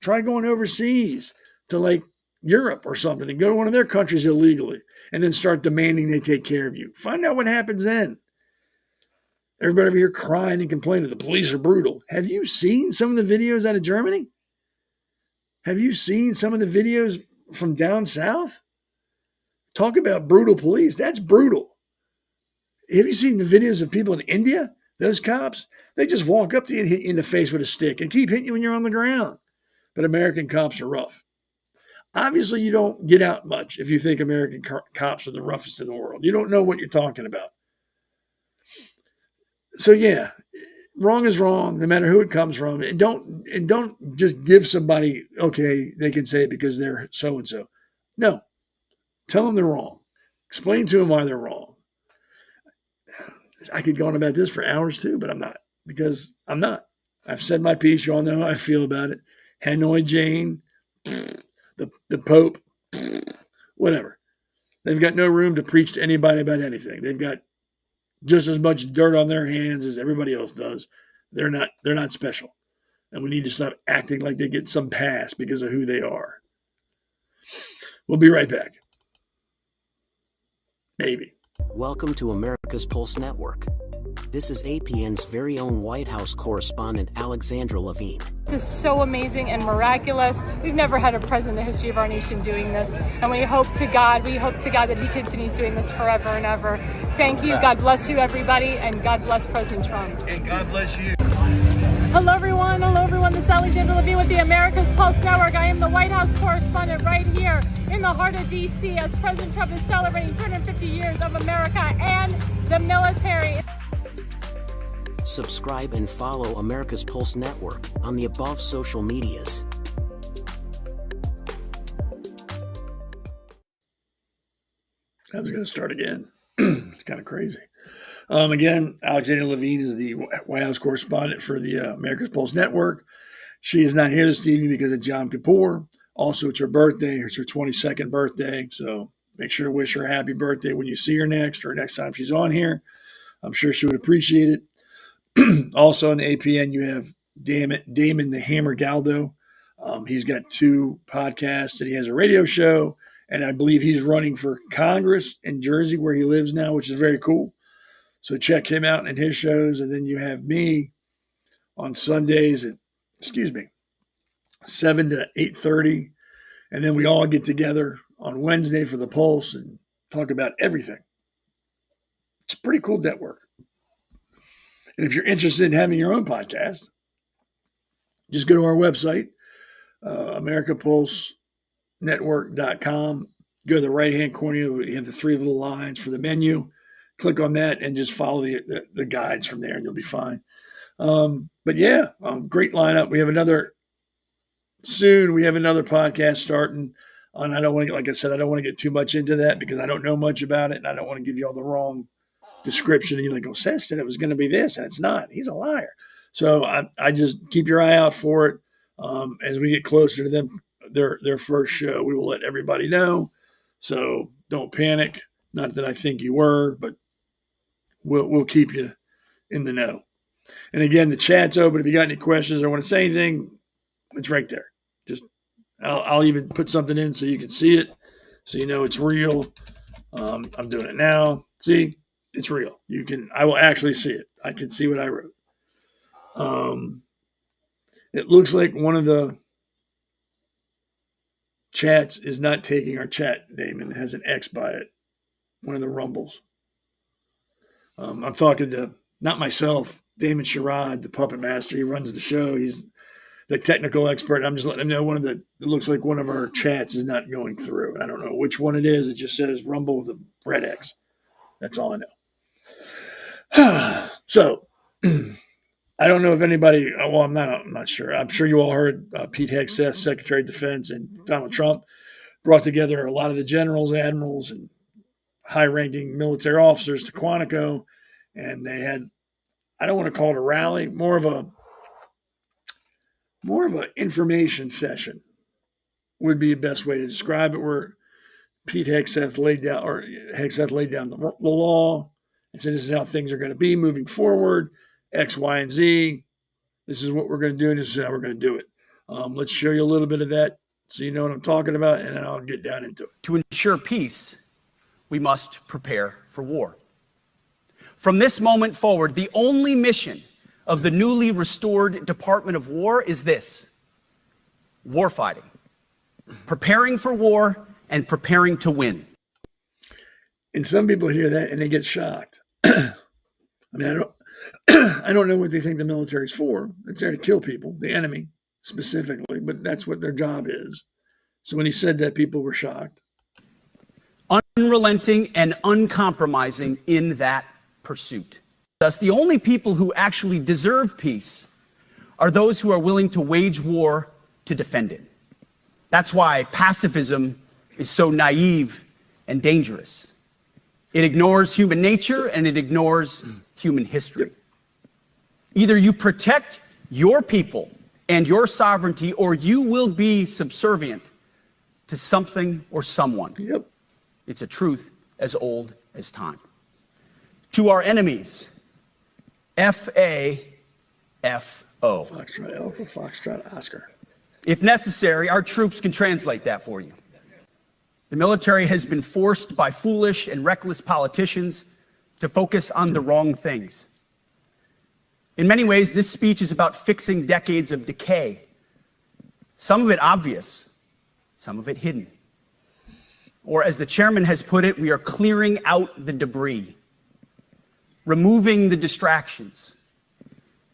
Try going overseas to like Europe or something and go to one of their countries illegally and then start demanding they take care of you. Find out what happens then. Everybody over here crying and complaining. The police are brutal. Have you seen some of the videos out of Germany? Have you seen some of the videos from down south? Talk about brutal police. That's brutal. Have you seen the videos of people in India? Those cops, they just walk up to you and hit you in the face with a stick and keep hitting you when you're on the ground. But American cops are rough. Obviously, you don't get out much if you think American cops are the roughest in the world. You don't know what you're talking about. So yeah, wrong is wrong, no matter who it comes from. And don't just give somebody, okay, they can say it because they're so-and-so. No, tell them they're wrong. Explain to them why they're wrong. I could go on about this for hours too, but I'm not, because I'm not. I've said my piece. You all know how I feel about it. Hanoi Jane, the Pope, whatever. They've got no room to preach to anybody about anything. They've got just as much dirt on their hands as everybody else does. They're not special. And we need to stop acting like they get some pass because of who they are. We'll be right back. Maybe. Welcome to America's Pulse Network. This is APN's very own White House correspondent, Alexandra Levine. This is so amazing and miraculous. We've never had a president in the history of our nation doing this. And we hope to God that he continues doing this forever and ever. Thank you. God bless you, everybody. And God bless President Trump. And God bless you. Hello, everyone. This is Alexandra Levine with the America's Pulse Network. I am the White House correspondent right here in the heart of D.C. as President Trump is celebrating 250 years of America and the military. Subscribe and follow America's Pulse Network on the above social medias. I was going to start again. It's kind of crazy. Again, Alexandra Levine is the White House correspondent for the America's Pulse Network. She is not here this evening because of Yom Kippur. Also, it's her birthday. It's her 22nd birthday. So make sure to wish her a happy birthday when you see her next or next time she's on here. I'm sure she would appreciate it. Also in the APN, you have Damon the Hammer Galdo. He's got 2 podcasts and he has a radio show. And I believe he's running for Congress in Jersey where he lives now, which is very cool. So check him out and his shows. And then you have me on Sundays at, 7 to 8:30. And then we all get together on Wednesday for the Pulse and talk about everything. It's a pretty cool network. And if you're interested in having your own podcast, just go to our website, americapulsenetwork.com. Go to the right-hand corner. You have the 3 little lines for the menu. Click on that and just follow the guides from there, and you'll be fine. But yeah, great lineup. We have another podcast starting. And I don't want to, like I said, I don't want to get too much into that because I don't know much about it, and I don't want to give you all the wrong description. And you're like, oh, Seth said it was going to be this, and it's not. He's a liar. So I just keep your eye out for it. As we get closer to them, their first show, we will let everybody know. So don't panic. Not that I think you were, but we'll keep you in the know. And again, the chat's open. If you got any questions or want to say anything, it's right there. Just I'll even put something in so you can see it, so you know it's real. I'm doing it now. See, it's real. I will actually see it. I can see what I wrote. It looks like one of the chats is not taking our chat name and it has an X by it. One of the rumbles. I'm talking to, not myself, Damon Sherrod, the puppet master. He runs the show. He's the technical expert. I'm just letting him know it looks like one of our chats is not going through. I don't know which one it is. It just says rumble with a red X. That's all I know. So, I don't know if anybody, I'm not sure. I'm sure you all heard Pete Hegseth, Secretary of Defense, and Donald Trump brought together a lot of the generals, admirals, and high-ranking military officers to Quantico. And they had, I don't want to call it a rally, more of an information session would be the best way to describe it, where Pete Hegseth laid down the law and said, this is how things are going to be moving forward, X, Y, and Z. This is what we're going to do, and this is how we're going to do it. Let's show you a little bit of that so you know what I'm talking about, and then I'll get down into it. To ensure peace, we must prepare for war. From this moment forward, the only mission of the newly restored Department of War is this: warfighting, preparing for war and preparing to win. And some people hear that and they get shocked. I mean, I don't know what they think the military's for. It's there to kill people, the enemy specifically, but that's what their job is. So when he said that, people were shocked. Unrelenting and uncompromising in that pursuit. Thus, the only people who actually deserve peace are those who are willing to wage war to defend it. That's why pacifism is so naive and dangerous. It ignores human nature and it ignores human history. Either you protect your people and your sovereignty, or you will be subservient to something or someone. Yep. It's a truth as old as time. To our enemies, F-A-F-O. Foxtrot Alpha, Foxtrot Oscar. If necessary, our troops can translate that for you. The military has been forced by foolish and reckless politicians to focus on the wrong things. In many ways, this speech is about fixing decades of decay, some of it obvious, some of it hidden. Or as the chairman has put it, we are clearing out the debris, removing the distractions,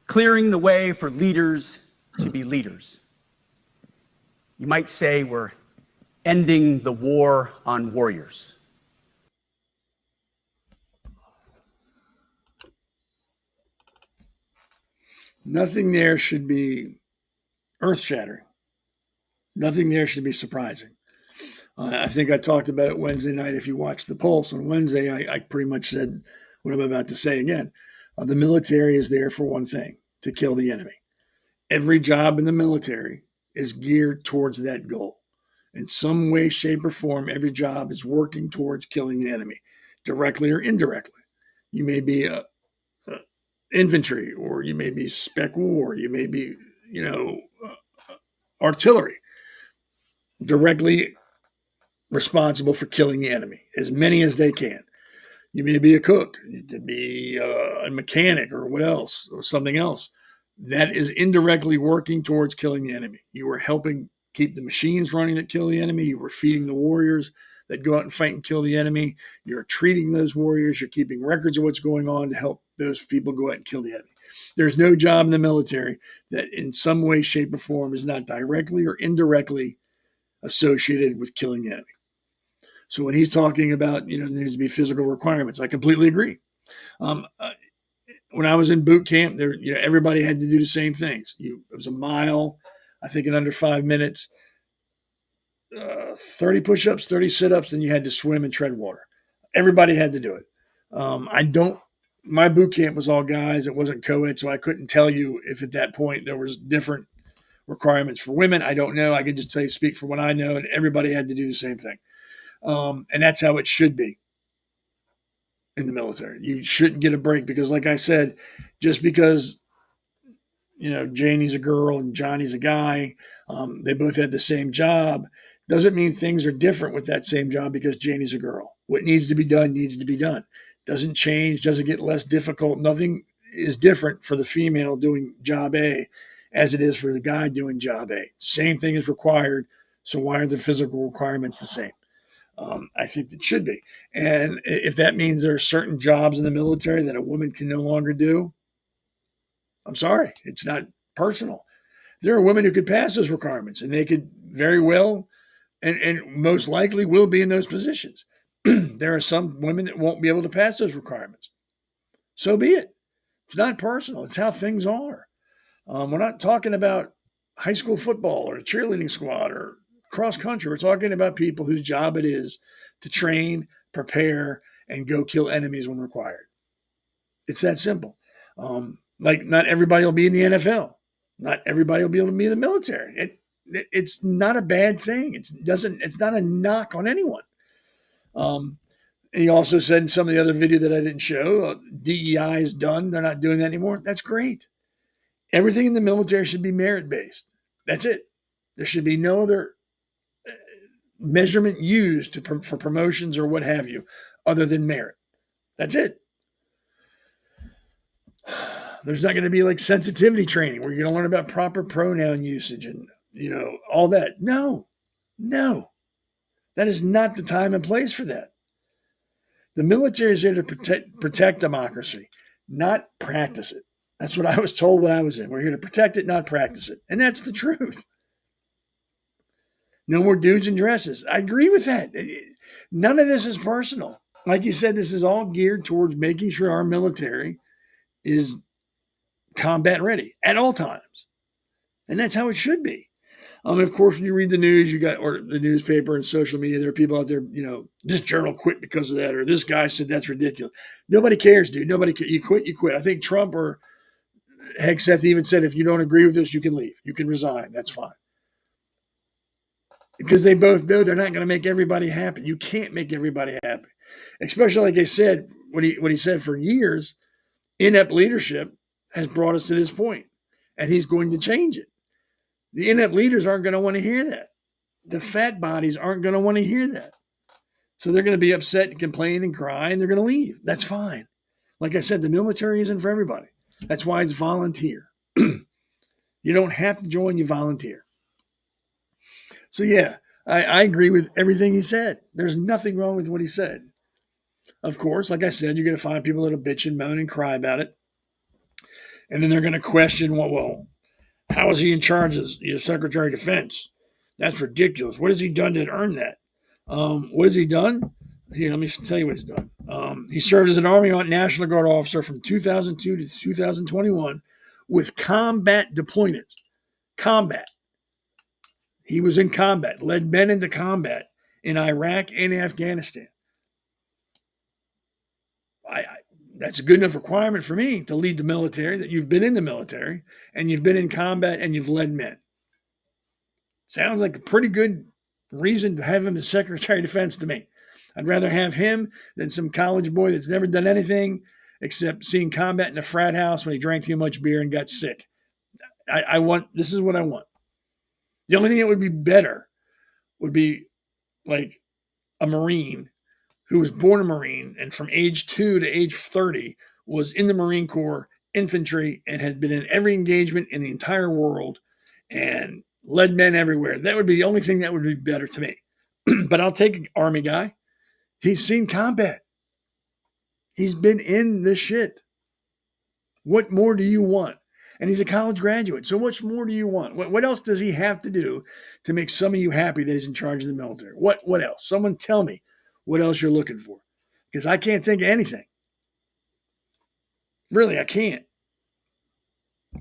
clearing the way for leaders to be leaders. You might say we're ending the war on warriors. Nothing there should be earth-shattering. Nothing there should be surprising. I think I talked about it Wednesday night. If you watched the Pulse on Wednesday, I pretty much said what I'm about to say again. The military is there for one thing, to kill the enemy. Every job in the military is geared towards that goal. In some way, shape, or form, every job is working towards killing the enemy, directly or indirectly. You may be infantry, or you may be spec war, you may be, artillery, directly responsible for killing the enemy, as many as they can. You may be a cook, you could be a mechanic or what else, or something else. That is indirectly working towards killing the enemy. You are helping keep the machines running that kill the enemy. You are feeding the warriors that go out and fight and kill the enemy. You're treating those warriors. You're keeping records of what's going on to help those people go out and kill the enemy. There's no job in the military that in some way, shape, or form is not directly or indirectly associated with killing the enemy. So when he's talking about, there needs to be physical requirements, I completely agree. When I was in boot camp, there, everybody had to do the same things. It was a mile, I think in under 5 minutes, 30 push-ups, 30 sit-ups, and you had to swim and tread water. Everybody had to do it. My boot camp was all guys. It wasn't co-ed, so I couldn't tell you if at that point there was different requirements for women. I don't know. I can just tell you, speak for what I know, and everybody had to do the same thing. And that's how it should be in the military. You shouldn't get a break because, like I said, just because, Janie's a girl and Johnny's a guy, they both had the same job, doesn't mean things are different with that same job because Janie's a girl. What needs to be done needs to be done. Doesn't change, doesn't get less difficult. Nothing is different for the female doing job A as it is for the guy doing job A. Same thing is required. So why are the physical requirements the same? I think it should be. And if that means there are certain jobs in the military that a woman can no longer do, I'm sorry, it's not personal. There are women who could pass those requirements, and they could very well and most likely will be in those positions. There are some women that won't be able to pass those requirements. So be it. It's not personal. It's how things are. We're not talking about high school football or a cheerleading squad or cross country. We're talking about people whose job it is to train, prepare, and go kill enemies when required. It's that simple. Like not everybody will be in the NFL. Not everybody will be able to be in the military. It's not a bad thing. It's not a knock on anyone. He also said in some of the other video that I didn't show, DEI is done. They're not doing that anymore. That's great. Everything in the military should be merit-based. That's it. There should be no other measurement used for promotions or what have you other than merit. That's it. There's not going to be like sensitivity training where you're going to learn about proper pronoun usage and, all that. No. That is not the time and place for that. The military is there to protect democracy, not practice it. That's what I was told when I was in. We're here to protect it, not practice it. And that's the truth. No more dudes in dresses. I agree with that. None of this is personal. Like you said, this is all geared towards making sure our military is combat ready at all times. And that's how it should be. Of course, when you read the news, or the newspaper and social media, there are people out there, this journal quit because of that, or this guy said that's ridiculous. Nobody cares, dude. Nobody cares. You quit. I think Trump or Seth even said, if you don't agree with this, you can leave. You can resign. That's fine. Because they both know they're not going to make everybody happy. You can't make everybody happy. Especially like I said, what he said for years, inept leadership has brought us to this point, and he's going to change it. The inept leaders aren't going to want to hear that. The fat bodies aren't going to want to hear that. So they're going to be upset and complain and cry, and they're going to leave. That's fine. Like I said, the military isn't for everybody. That's why it's volunteer. You don't have to join, you volunteer. So yeah, I agree with everything he said. There's nothing wrong with what he said. Of course, like I said, you're going to find people that'll bitch and moan and cry about it. And then they're going to question, well, how is he in charge as your Secretary of Defense? That's ridiculous. What has he done to earn that? What has he done? Here, let me tell you what he's done. He served as an Army National Guard officer from 2002 to 2021 with combat deployments. Combat. He was in combat, led men into combat in Iraq and Afghanistan. That's a good enough requirement for me to lead the military, that you've been in the military and you've been in combat and you've led men. Sounds like a pretty good reason to have him as Secretary of Defense to me. I'd rather have him than some college boy that's never done anything except seeing combat in a frat house when he drank too much beer and got sick. This is what I want. The only thing that would be better would be like a Marine who was born a Marine and from age 2 to age 30 was in the Marine Corps infantry and has been in every engagement in the entire world and led men everywhere. That would be the only thing that would be better to me. But I'll take an Army guy. He's seen combat. He's been in this shit. What more do you want? And he's a college graduate. So much more do you want? What else does he have to do to make some of you happy that he's in charge of the military? What else? Someone tell me what else you're looking for. Because I can't think of anything. Really, I can't.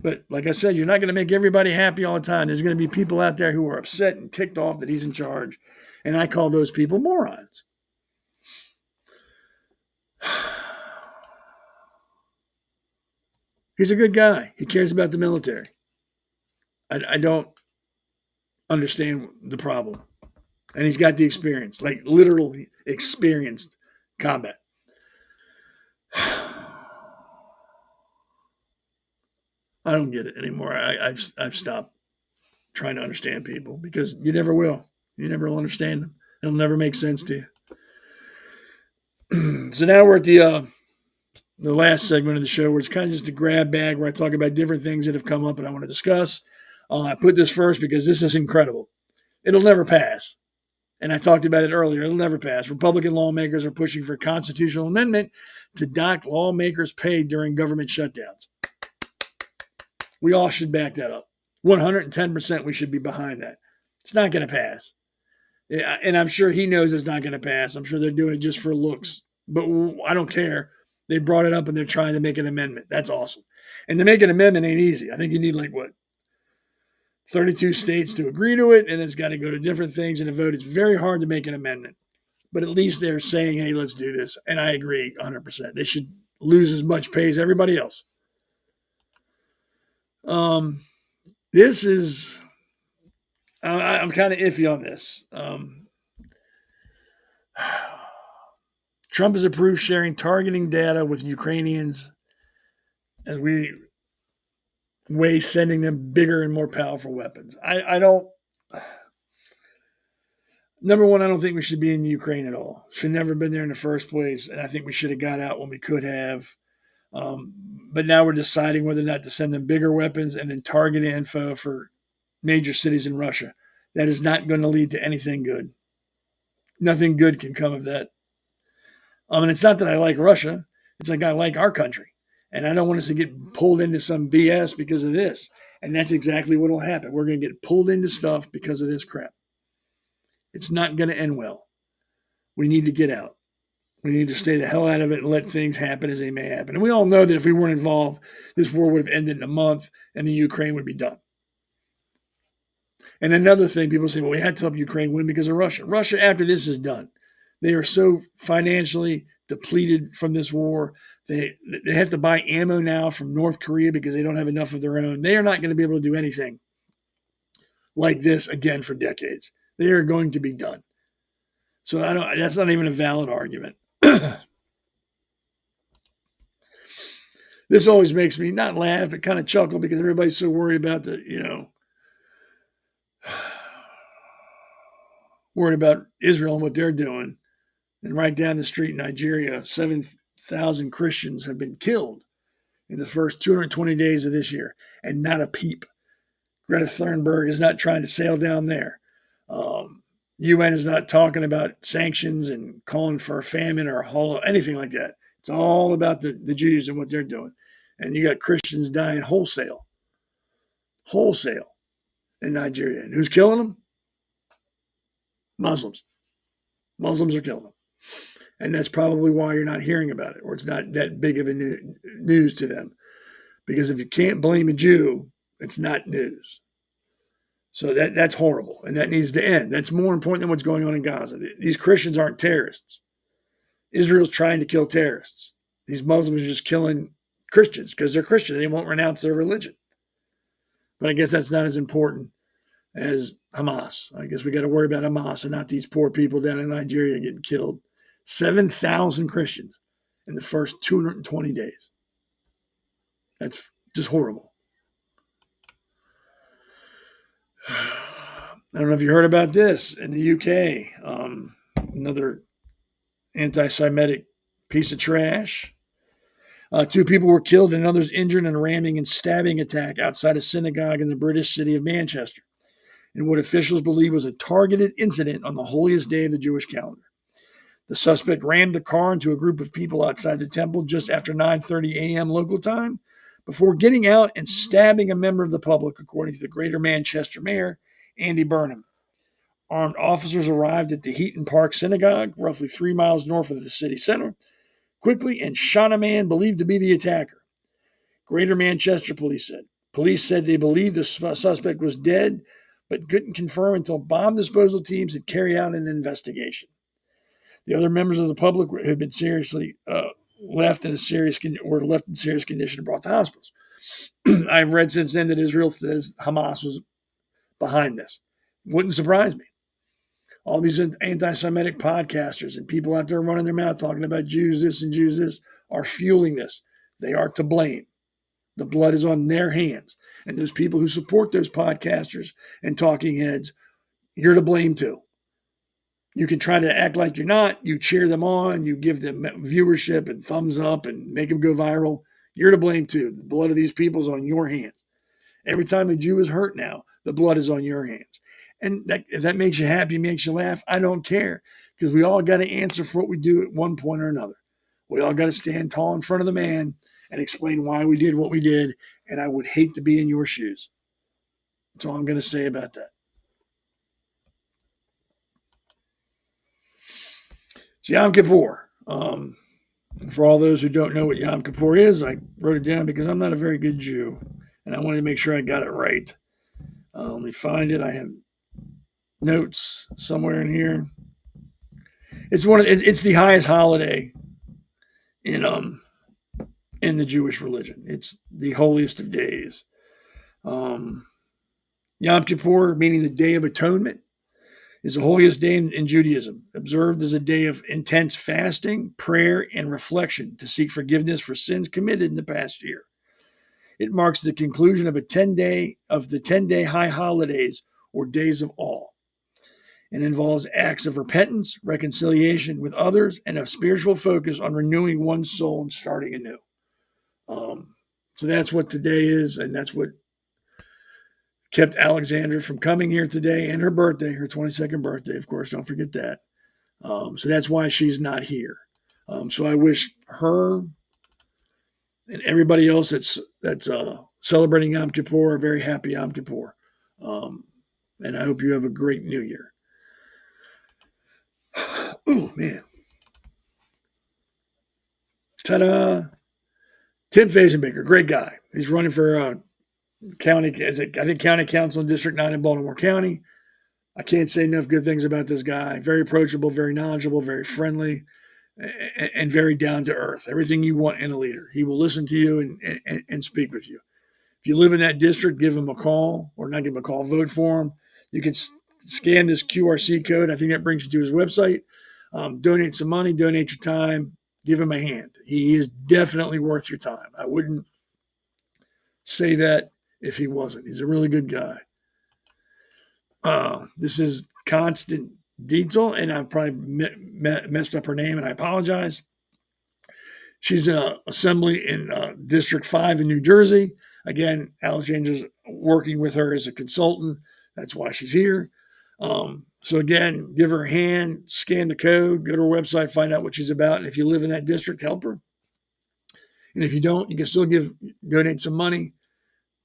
But like I said, you're not going to make everybody happy all the time. There's going to be people out there who are upset and ticked off that he's in charge. And I call those people morons. He's a good guy. He cares about the military. I don't understand the problem. And he's got the experience, like literally experienced combat. I don't get it anymore. I've stopped trying to understand people because you never will. You never will understand them. It'll never make sense to you. So now we're at the last segment of the show where it's kind of just a grab bag where I talk about different things that have come up and I want to discuss. I put this first because this is incredible. It'll never pass. And I talked about it earlier. It'll never pass. Republican lawmakers are pushing for a constitutional amendment to dock lawmakers' pay during government shutdowns. We all should back that up. 110% we should be behind that. It's not going to pass. And I'm sure he knows it's not going to pass. I'm sure they're doing it just for looks. But I don't care. They brought it up and they're trying to make an amendment. That's awesome. And to make an amendment ain't easy. I think you need 32 states to agree to it, and it's got to go to different things in a vote. It's very hard to make an amendment. But at least they're saying, hey, let's do this. And I agree 100%. They should lose as much pay as everybody else. This is, I'm kind of iffy on this. Trump has approved sharing targeting data with Ukrainians as we weigh sending them bigger and more powerful weapons. I don't. Number one, I don't think we should be in Ukraine at all. Should never have been there in the first place. And I think we should have got out when we could have. But now we're deciding whether or not to send them bigger weapons and then target info for major cities in Russia. That is not going to lead to anything good. Nothing good can come of that. And it's not that I like Russia. It's like I like our country. And I don't want us to get pulled into some BS because of this. And that's exactly what will happen. We're going to get pulled into stuff because of this crap. It's not going to end well. We need to get out. We need to stay the hell out of it and let things happen as they may happen. And we all know that if we weren't involved, this war would have ended in a month and the Ukraine would be done. And another thing, people say, well, we had to help Ukraine win because of Russia. Russia, after this is done, they are so financially depleted from this war. They have to buy ammo now from North Korea because they don't have enough of their own. They are not going to be able to do anything like this again for decades. They are going to be done. So that's not even a valid argument. This always makes me not laugh, but kind of chuckle because everybody's so worried about worried about Israel and what they're doing. And right down the street in Nigeria, 7,000 Christians have been killed in the first 220 days of this year, and not a peep. Greta Thunberg is not trying to sail down there. UN is not talking about sanctions and calling for a famine or anything like that. It's all about the Jews and what they're doing. And you got Christians dying wholesale in Nigeria. And who's killing them? Muslims. Muslims are killing them. And that's probably why you're not hearing about it, or it's not that big of a news to them. Because if you can't blame a Jew, it's not news. So that's horrible, and that needs to end. That's more important than what's going on in Gaza. These Christians aren't terrorists. Israel's trying to kill terrorists. These Muslims are just killing Christians because they're Christian. They won't renounce their religion. But I guess that's not as important as Hamas. I guess we got to worry about Hamas and not these poor people down in Nigeria getting killed. 7,000 Christians in the first 220 days. That's just horrible. I don't know if you heard about this in the UK. Another anti-Semitic piece of trash. 2 people were killed and others injured in a ramming and stabbing attack outside a synagogue in the British city of Manchester, in what officials believe was a targeted incident on the holiest day of the Jewish calendar. The suspect rammed the car into a group of people outside the temple just after 9:30 a.m. local time, before getting out and stabbing a member of the public, according to the Greater Manchester Mayor, Andy Burnham. Armed officers arrived at the Heaton Park Synagogue, roughly 3 miles north of the city center, quickly and shot a man believed to be the attacker. Greater Manchester Police said. Police said they believed the suspect was dead, but couldn't confirm until bomb disposal teams had carried out an investigation. The other members of the public who had been seriously left in serious condition and brought to hospitals. I've read since then that Israel says Hamas was behind this. Wouldn't surprise me. All these anti-Semitic podcasters and people out there running their mouth talking about Jews this and Jews this are fueling this. They are to blame. The blood is on their hands. And those people who support those podcasters and talking heads, you're to blame too. You can try to act like you're not. You cheer them on. You give them viewership and thumbs up and make them go viral. You're to blame too. The blood of these people is on your hands. Every time a Jew is hurt now, the blood is on your hands. And if that makes you happy, makes you laugh, I don't care. Because we all got to answer for what we do at one point or another. We all got to stand tall in front of the man and explain why we did what we did. And I would hate to be in your shoes. That's all I'm going to say about that. It's Yom Kippur. For all those who don't know what Yom Kippur is, I wrote it down because I'm not a very good Jew. And I wanted to make sure I got it right. Let me find it. I have notes somewhere in here. It's the highest holiday in the Jewish religion. It's the holiest of days. Yom Kippur, meaning the Day of Atonement, is the holiest day in Judaism, observed as a day of intense fasting, prayer, and reflection to seek forgiveness for sins committed in the past year. It marks the conclusion of the 10-day high holidays or days of awe, and involves acts of repentance, reconciliation with others, and a spiritual focus on renewing one's soul and starting anew. So that's what today is, and that's what kept Alexandra from coming here today, and her birthday, her 22nd birthday, of course, don't forget that. So that's why she's not here. So I wish her and everybody else that's celebrating Yom Kippur a very happy Yom Kippur. And I hope you have a great New Year. Oh, man. Ta-da. Tim Fazenbaker, great guy. He's running for county council in District 9 in Baltimore County. I can't say enough good things about this guy. Very approachable, very knowledgeable, very friendly, and very down to earth. Everything you want in a leader. He will listen to you and speak with you. If you live in that district, give him a call, or not give him a call, vote for him. You can scan this QRC code. I think that brings you to his website. Donate some money, donate your time, give him a hand. He is definitely worth your time. I wouldn't say that if he wasn't. He's a really good guy. This is constant Dietzel, and I probably messed up her name, and I apologize. She's in an assembly in District 5 in New Jersey. Again, Alexandra's working with her as a consultant. That's why she's here. So again, give her a hand, scan the code, go to her website, find out what she's about. And if you live in that district, help her. And if you don't, you can still donate some money,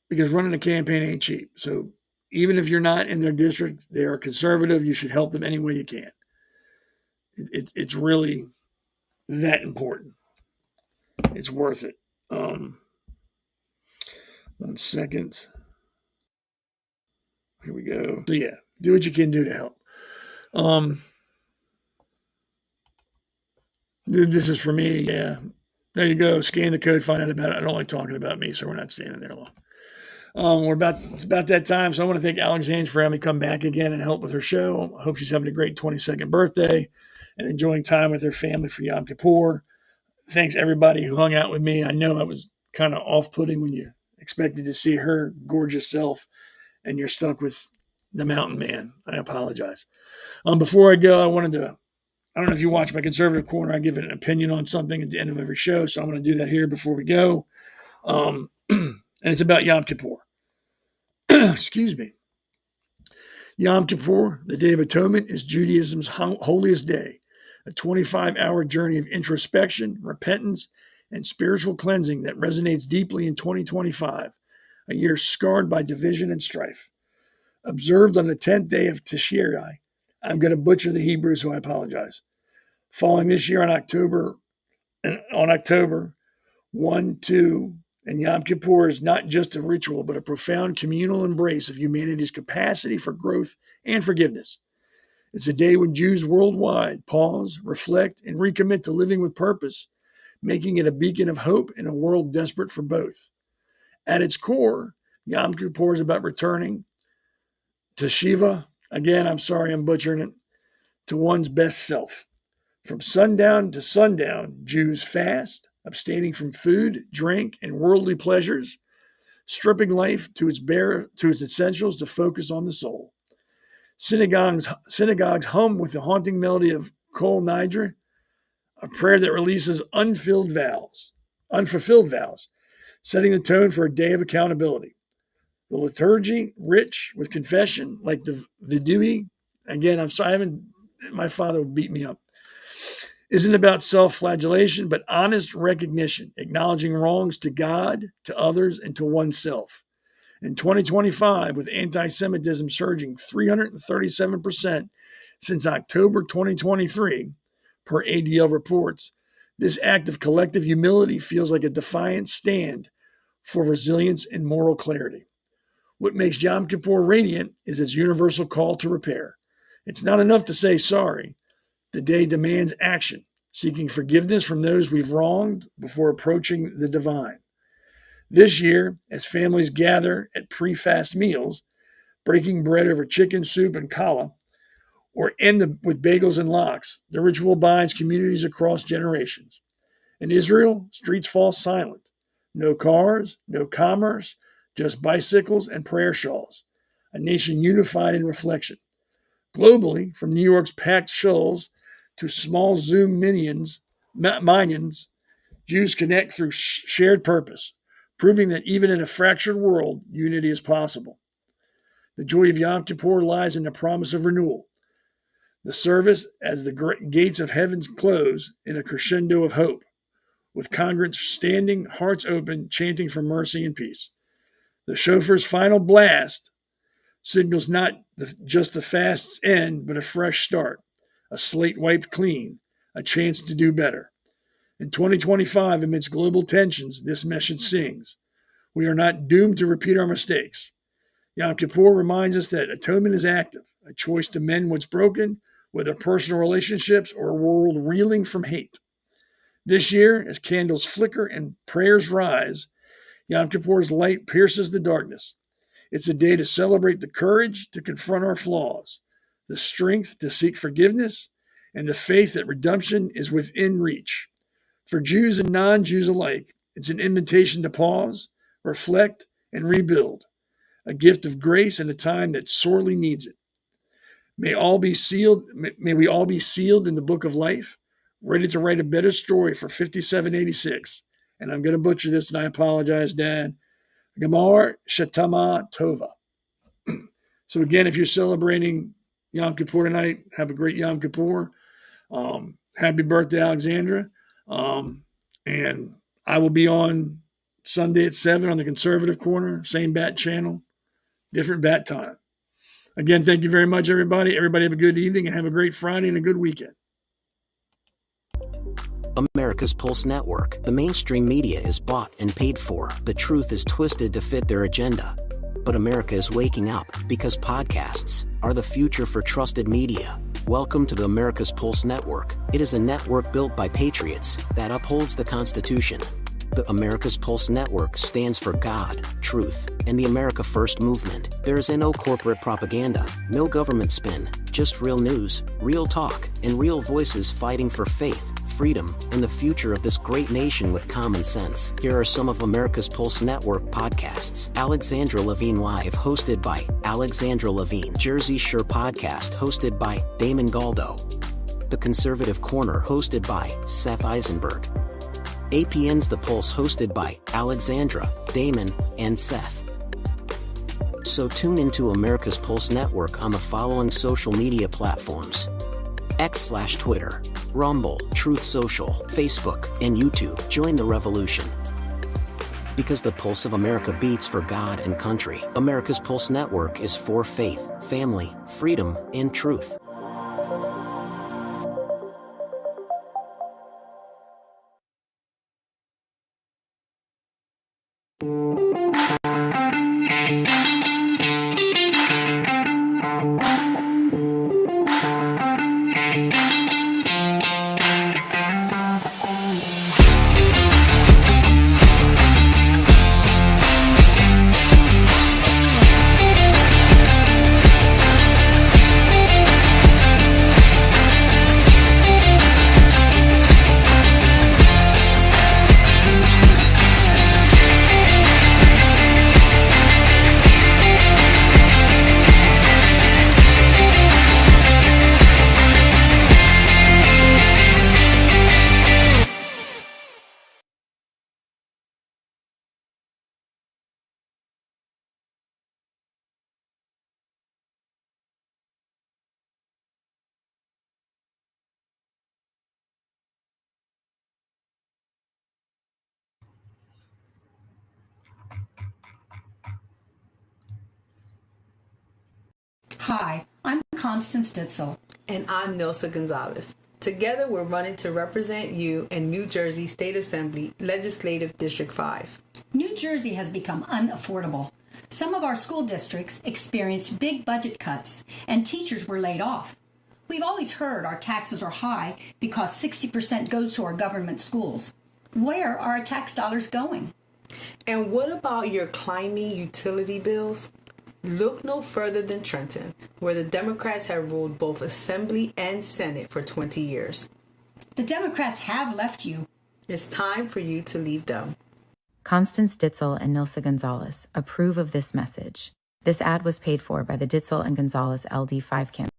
because running a campaign ain't cheap. So even if you're not in their district, they are conservative. You should help them any way you can. It's really that important. It's worth it. 1 second. Here we go. So yeah, do what you can do to help. This is for me. Yeah, there you go. Scan the code, find out about it. I don't like talking about me, so we're not standing there long. It's about that time. So I want to thank Alexandra for having me come back again and help with her show. I hope she's having a great 22nd birthday and enjoying time with her family for Yom Kippur. Thanks everybody who hung out with me. I know I was kind of off-putting when you expected to see her gorgeous self and you're stuck with the mountain man. I apologize. Before I go, I don't know if you watch my conservative corner, I give an opinion on something at the end of every show. So I'm going to do that here before we go. And it's about Yom Kippur. Excuse me. Yom Kippur, the Day of Atonement, is Judaism's holiest day, a 25-hour journey of introspection, repentance, and spiritual cleansing that resonates deeply in 2025, a year scarred by division and strife. Observed on the 10th day of Tishrei, I'm going to butcher the Hebrew, so I apologize. Falling this year on October 1, 2, and Yom Kippur is not just a ritual, but a profound communal embrace of humanity's capacity for growth and forgiveness. It's a day when Jews worldwide pause, reflect, and recommit to living with purpose, making it a beacon of hope in a world desperate for both. At its core, Yom Kippur is about returning to Shiva. Again, I'm sorry I'm butchering it. To one's best self. From sundown to sundown, Jews fast, abstaining from food, drink, and worldly pleasures, stripping life to its essentials to focus on the soul. Synagogues hum with the haunting melody of Kol Nidre, a prayer that releases unfulfilled vows, setting the tone for a day of accountability. The liturgy, rich with confession, like the Vidui. Again, I'm sorry, my father would beat me up. Isn't about self-flagellation, but honest recognition, acknowledging wrongs to God, to others, and to oneself. In 2025, with anti-Semitism surging 337% since October 2023, per ADL reports, this act of collective humility feels like a defiant stand for resilience and moral clarity. What makes Yom Kippur radiant is its universal call to repair. It's not enough to say sorry. The day demands action, seeking forgiveness from those we've wronged before approaching the divine. This year, as families gather at pre-fast meals, breaking bread over chicken soup and challah, or end with bagels and lox, the ritual binds communities across generations. In Israel, streets fall silent. No cars, no commerce, just bicycles and prayer shawls. A nation unified in reflection. Globally, from New York's packed shuls to small Zoom minions, Jews connect through shared purpose, proving that even in a fractured world, unity is possible. The joy of Yom Kippur lies in the promise of renewal. The service as the gates of heavens close in a crescendo of hope, with congregants standing, hearts open, chanting for mercy and peace. The shofar's final blast signals not just the fast's end, but a fresh start, a slate wiped clean, a chance to do better. In 2025, amidst global tensions, this message sings, we are not doomed to repeat our mistakes. Yom Kippur reminds us that atonement is active, a choice to mend what's broken, whether personal relationships or a world reeling from hate. This year, as candles flicker and prayers rise, Yom Kippur's light pierces the darkness. It's a day to celebrate the courage to confront our flaws, the strength to seek forgiveness, and the faith that redemption is within reach. For Jews and non-Jews alike, it's an invitation to pause, reflect, and rebuild, a gift of grace in a time that sorely needs it. May all be sealed. May we all be sealed in the book of life, ready to write a better story for 5786. And I'm going to butcher this, and I apologize, Dad. Gamar Shatama Tova. So again, if you're celebrating Yom Kippur tonight, have a great Yom Kippur. Happy birthday, Alexandra. And I will be on Sunday at 7 on the Conservative Corner, same bat channel, different bat time. Again, thank you very much, everybody. Everybody have a good evening and have a great Friday and a good weekend. America's Pulse Network. The mainstream media is bought and paid for. The truth is twisted to fit their agenda. But America is waking up because podcasts are the future for trusted media. Welcome to the America's Pulse Network. It is a network built by patriots that upholds the Constitution. The America's Pulse Network stands for God, truth, and the America First movement. There is no corporate propaganda, no government spin, just real news, real talk, and real voices fighting for faith, freedom, and the future of this great nation with common sense. Here are some of America's Pulse Network podcasts. Alexandra Levine Live, hosted by Alexandra Levine. Jersey Shore Podcast, hosted by Damon Galdo. The Conservative Corner, hosted by Seth Eisenberg. APN's The Pulse, hosted by Alexandra, Damon, and Seth. So tune into America's Pulse Network on the following social media platforms: X/Twitter, Rumble, Truth Social, Facebook, and YouTube. Join the revolution. Because the pulse of America beats for God and country. America's Pulse Network is for faith, family, freedom, and truth. Hi, I'm Constance Ditzel. And I'm Nilsa Gonzalez. Together, we're running to represent you in New Jersey State Assembly Legislative District 5. New Jersey has become unaffordable. Some of our school districts experienced big budget cuts, and teachers were laid off. We've always heard our taxes are high because 60% goes to our government schools. Where are our tax dollars going? And what about your climbing utility bills? Look no further than Trenton, where the Democrats have ruled both Assembly and Senate for 20 years. The Democrats have left you. It's time for you to leave them. Constance Ditzel and Nilsa Gonzalez approve of this message. This ad was paid for by the Ditzel and Gonzalez LD5 campaign.